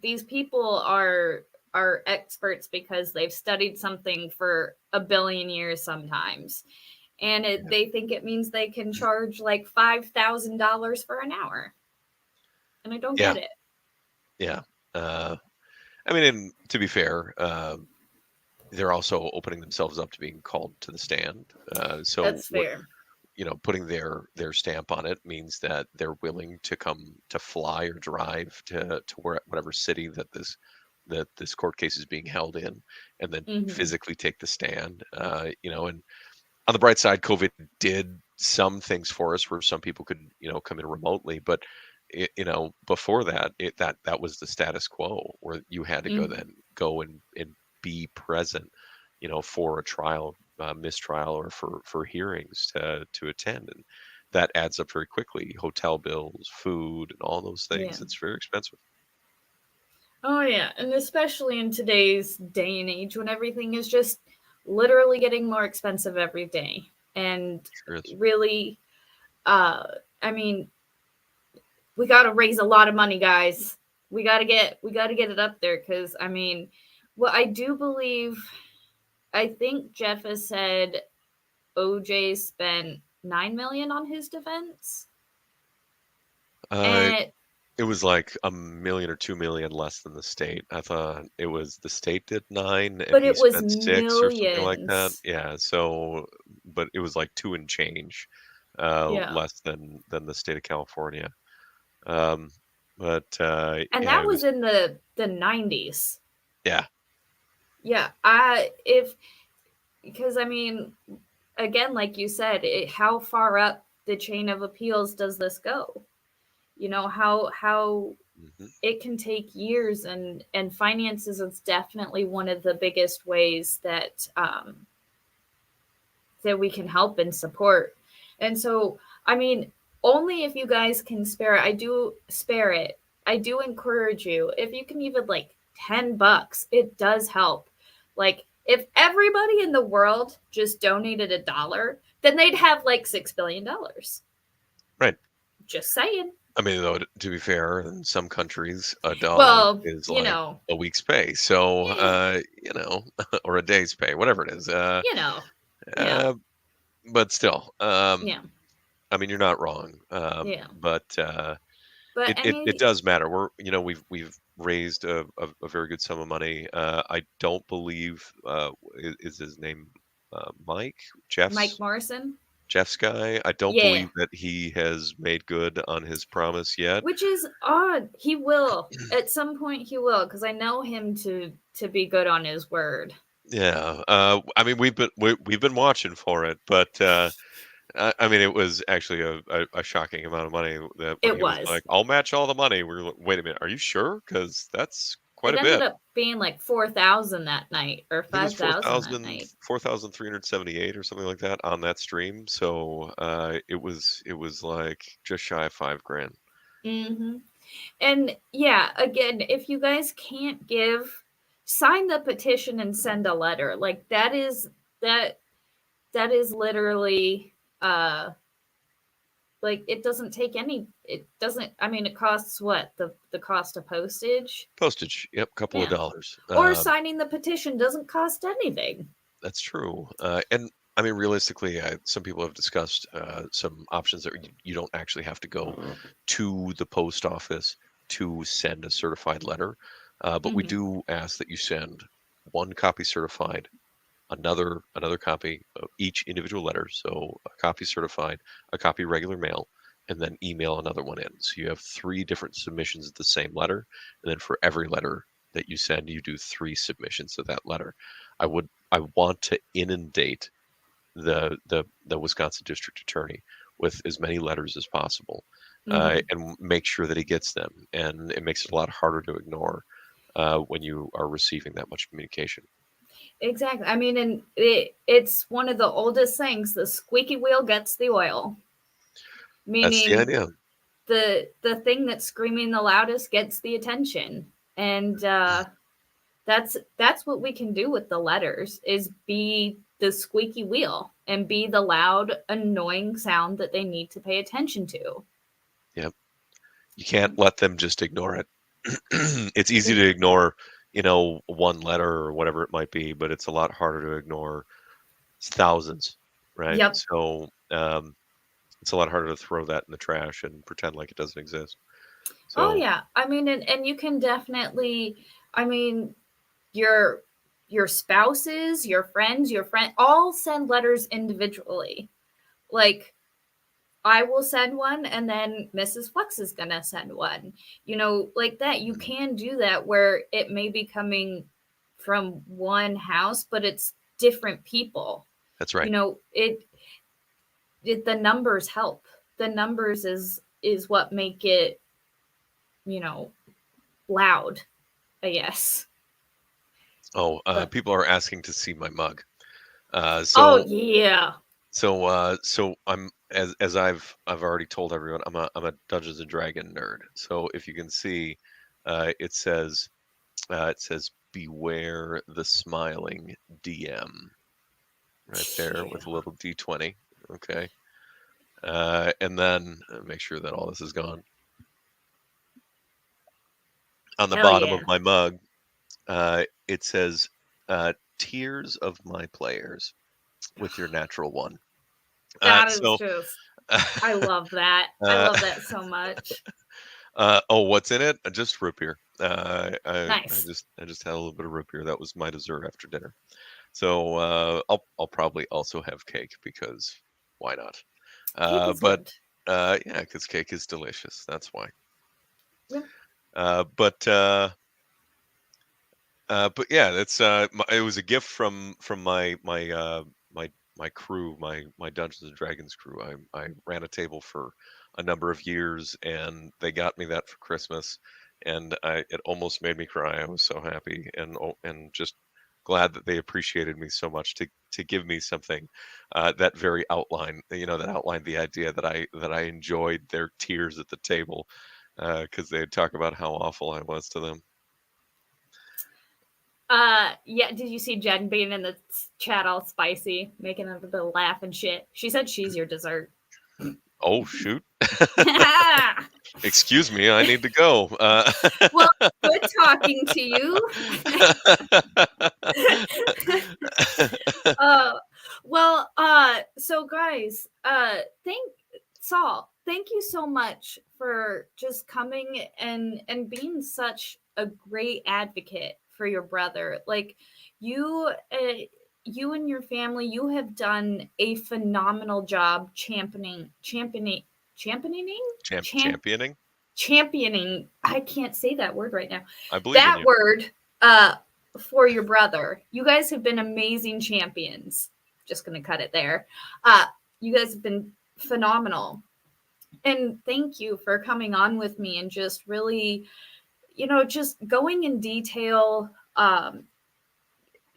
these people are experts because they've studied something for a billion years sometimes, and Yeah. they think it means they can charge like $5,000 for an hour, and I don't Yeah. get it. Yeah. Uh, I mean, and to be fair, they're also opening themselves up to being called to the stand. So That's what, fair. putting their stamp on it means that they're willing to come to fly or drive to whatever city that this court case is being held in, and then Mm-hmm. physically take the stand. And on the bright side, COVID did some things for us where some people could, come in remotely, but before that, that was the status quo where you had to Mm-hmm. go and be present, for a trial, mistrial, or for hearings to attend, and that adds up very quickly. Hotel bills, food, and all those Yeah. things. It's very expensive. Oh yeah, and especially in today's day and age when everything is just literally getting more expensive every day. And Sure is. really, uh I mean, we got to raise a lot of money, guys. We got to get it up there cuz I mean, what I do believe, I think Jeff has said OJ spent 9 million on his defense. Uh, And It was like 1 million or 2 million less than the state. I thought it was the state did 9 and but he it was spent 6 or something like that. millions. Yeah, so but it was like 2 and change, Yeah. less than the state of California. Um, but And yeah, that it was was in the 90s. yeah, Yeah, I if because I mean, again, like you said, how far up the chain of appeals does this go? You know how mhm, it can take years, and finances is definitely one of the biggest ways that we can help and support. And so, I mean, only if you guys can spare it. I do spare it. I do encourage you. If you can even like $10, it does help. Like if everybody in the world just donated $1, then they'd have like $6 billion. right. Just saying. I mean, though, to be fair, in some countries, $1 Well, is you like know, a week's pay. So, eh, or a day's pay, whatever it is. you know, yeah, Uh, but still, yeah, I mean, you're not wrong. yeah. But But it any, does matter. We've raised a very good sum of money. I don't believe is his name Mike Mike Jeff's Morrison, Jeff's guy. I don't yeah. believe that he has made good on his promise yet. Which is odd. He will. At some point he will, because I know him to be good on his word. Yeah, I mean we've been watching for it, but I mean it was actually a shocking amount of money that when It he was was. like, "I'll match all the money," we were like, "Wait a minute, are you sure? Because that's quite It a ended bit." up being like 4,000 that night or I think it was 5,000 that night. 4,378 or something like that on that stream. So it was like just shy of 5 grand. Hmm. And yeah, again, if you guys can't give, sign the petition and send a letter. Like that that is literally like it doesn't take any, it doesn't, I mean it costs what, the cost of postage. Postage, yep, couple of Yeah. dollars. Or signing the petition doesn't cost anything. That's true. And I mean, realistically, some people have discussed some options that you don't actually have to go to the post office to send a certified letter, but we Hmm. do ask that you send one copy certified, another copy of each individual letter. So a copy certified, a copy regular mail, and then email another one in. So you have three different submissions of the same letter, and then for every letter that you send, you do three submissions of that letter. I want to inundate the Wisconsin district attorney with as many letters as possible, Hmm. and make sure that he gets them. And it makes it a lot harder to ignore when you are receiving that much communication. Exactly. I mean, and it's one of the oldest things: the squeaky wheel gets the oil. That's the Meaning, idea. the thing that's screaming the loudest gets the attention, and that's what we can do with the letters: is be the squeaky wheel and be the loud, annoying sound that they need to pay attention to. Yep. You can't let them just ignore it. It's easy to ignore, one letter or whatever it might be, but it's a lot harder to ignore thousands, right? Yep. So it's a lot harder to throw that in the trash and pretend like it doesn't exist. Oh So yeah. I mean, and you can definitely. I mean, your your spouses, your friend, all send letters individually. Like, I will send one, and then Mrs. Flux is gonna send one. Like that. You mhm, can do that where it may be coming from one house, but it's different people. that's You right. know, the numbers help. The numbers is what make it, you know, loud, I guess. Oh, But people are asking to see my mug. Uh, oh so yeah. so as I've already told everyone, I'm a Dungeons and Dragon nerd. So if you can see, it says beware the smiling DM right there with a Yeah. little D20. Okay. And then make sure that all this is gone. On the Hell bottom of yeah. my mug, it says, "Tears of my players with your natural one." Uh, That is so, just, I love that. I uh, love that so much. oh, what's in it? Just root beer. I Nice. just had a little bit of root beer. That was my dessert after dinner. So I'll probably also have cake because why not? Cake is But good. yeah, because cake is delicious. That's why. Yep. Uh, but uh, but yeah, it was a gift from my crew, my Dungeons and Dragons crew. I ran a table for a number of years, and they got me that for Christmas, and it almost made me cry. I was so happy and just glad that they appreciated me so much to give me something that outlined the idea that I enjoyed their tears at the table because they'd talk about how awful I was to them. Yeah, did you see Jen being in the chat all spicy, making a little laugh and shit? She said she's your dessert. Oh, shoot. Excuse me, I need to go. Well, good talking to you. uh so guys, thank you so much for just coming and being such a great advocate for your brother. Like, you uh, you and your family, you have done a phenomenal job championing champ Championing? championing. I can't say that word right now. I believe in That you. word, uh for your brother. You guys have been amazing champions. Just gonna cut it there. uh you guys have been phenomenal, and thank you for coming on with me and just really, just going in detail.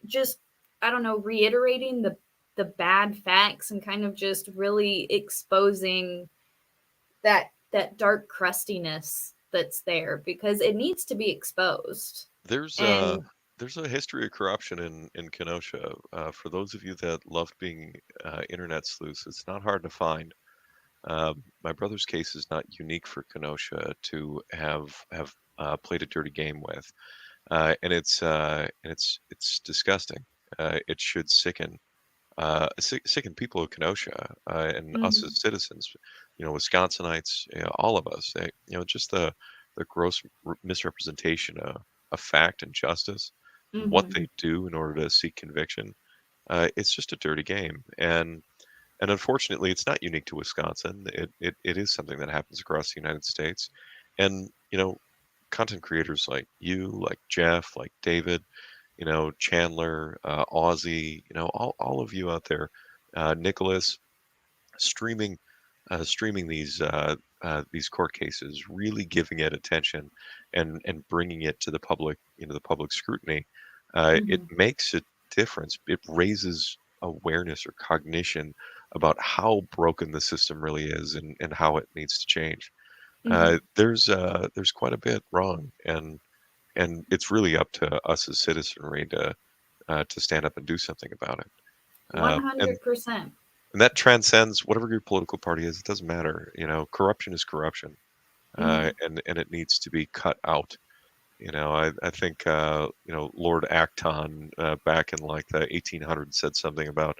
Just, I don't know, reiterating the bad facts and kind of just really exposing that dark crustiness that's there, because it needs to be exposed. There's uh And there's a history of corruption in Kenosha. For those of you that love being internet sleuths, it's not hard to find. My brother's case is not unique for Kenosha to have played a dirty game with, and it's disgusting. It should sicken people of Kenosha and us mhm, as citizens, Wisconsinites, all of us. Just the gross misrepresentation of fact and justice, what mhm, they do in order to seek conviction. It's just a dirty game, and unfortunately, it's not unique to Wisconsin. It is something that happens across the United States, and content creators like you, like Jeff, like David, Chandler, Aussie, all of you out there, Nicholas streaming streaming these court cases, really giving it attention and bringing it to the public, the public scrutiny. It Mm-hmm. makes a difference. It raises awareness or cognition about how broken the system really is and how it needs to change. Mm-hmm. There's quite a bit wrong, and it's really up to us as citizenry to stand up and do something about it. And 100%. and that transcends whatever your political party is. It doesn't matter. Corruption is corruption, Mm-hmm. and it needs to be cut out. I think Lord Acton back in like the 1800s said something about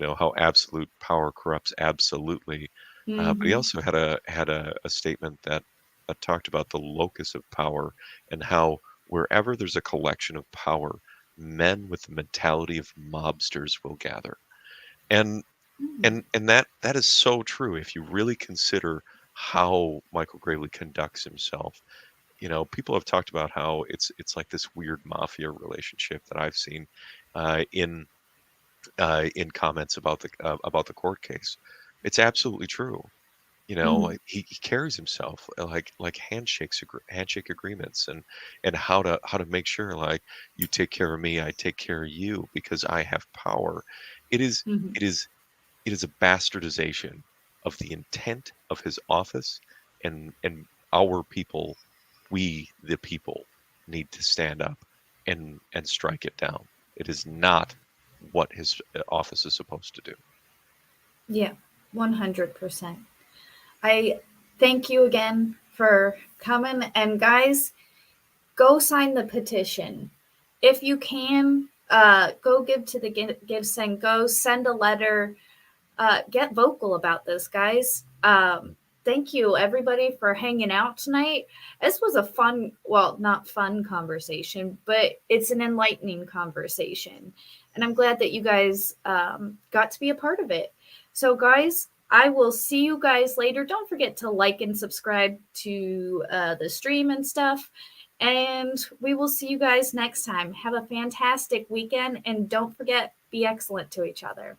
how absolute power corrupts absolutely. But he Mm-hmm. also had a statement that talked about the locus of power and how wherever there's a collection of power, men with the mentality of mobsters will gather. And and that is so true if you really consider how Michael Gravely conducts himself. People have talked about how it's like this weird mafia relationship that I've seen uh, in in comments about the court case. It's absolutely true. Mm-hmm. Like he carries himself like handshake agreements, and how to make sure like you take care of me, I take care of you because I have power. It is Mm-hmm. it is it is a bastardization of the intent of his office, and our people, we the people, need to stand up and strike it down. It is not what his office is supposed to do. Yeah, 100%. I thank you again for coming. And guys, go sign the petition. If you can, go give to the Give Send Go, send a letter, get vocal about this, guys. Thank you, everybody, for hanging out tonight. This was a fun, well, not fun conversation, but it's an enlightening conversation. And I'm glad that you guys got to be a part of it. So, guys, I will see you guys later. Don't forget to like and subscribe to the stream and stuff. And we will see you guys next time. Have a fantastic weekend. And don't forget, be excellent to each other.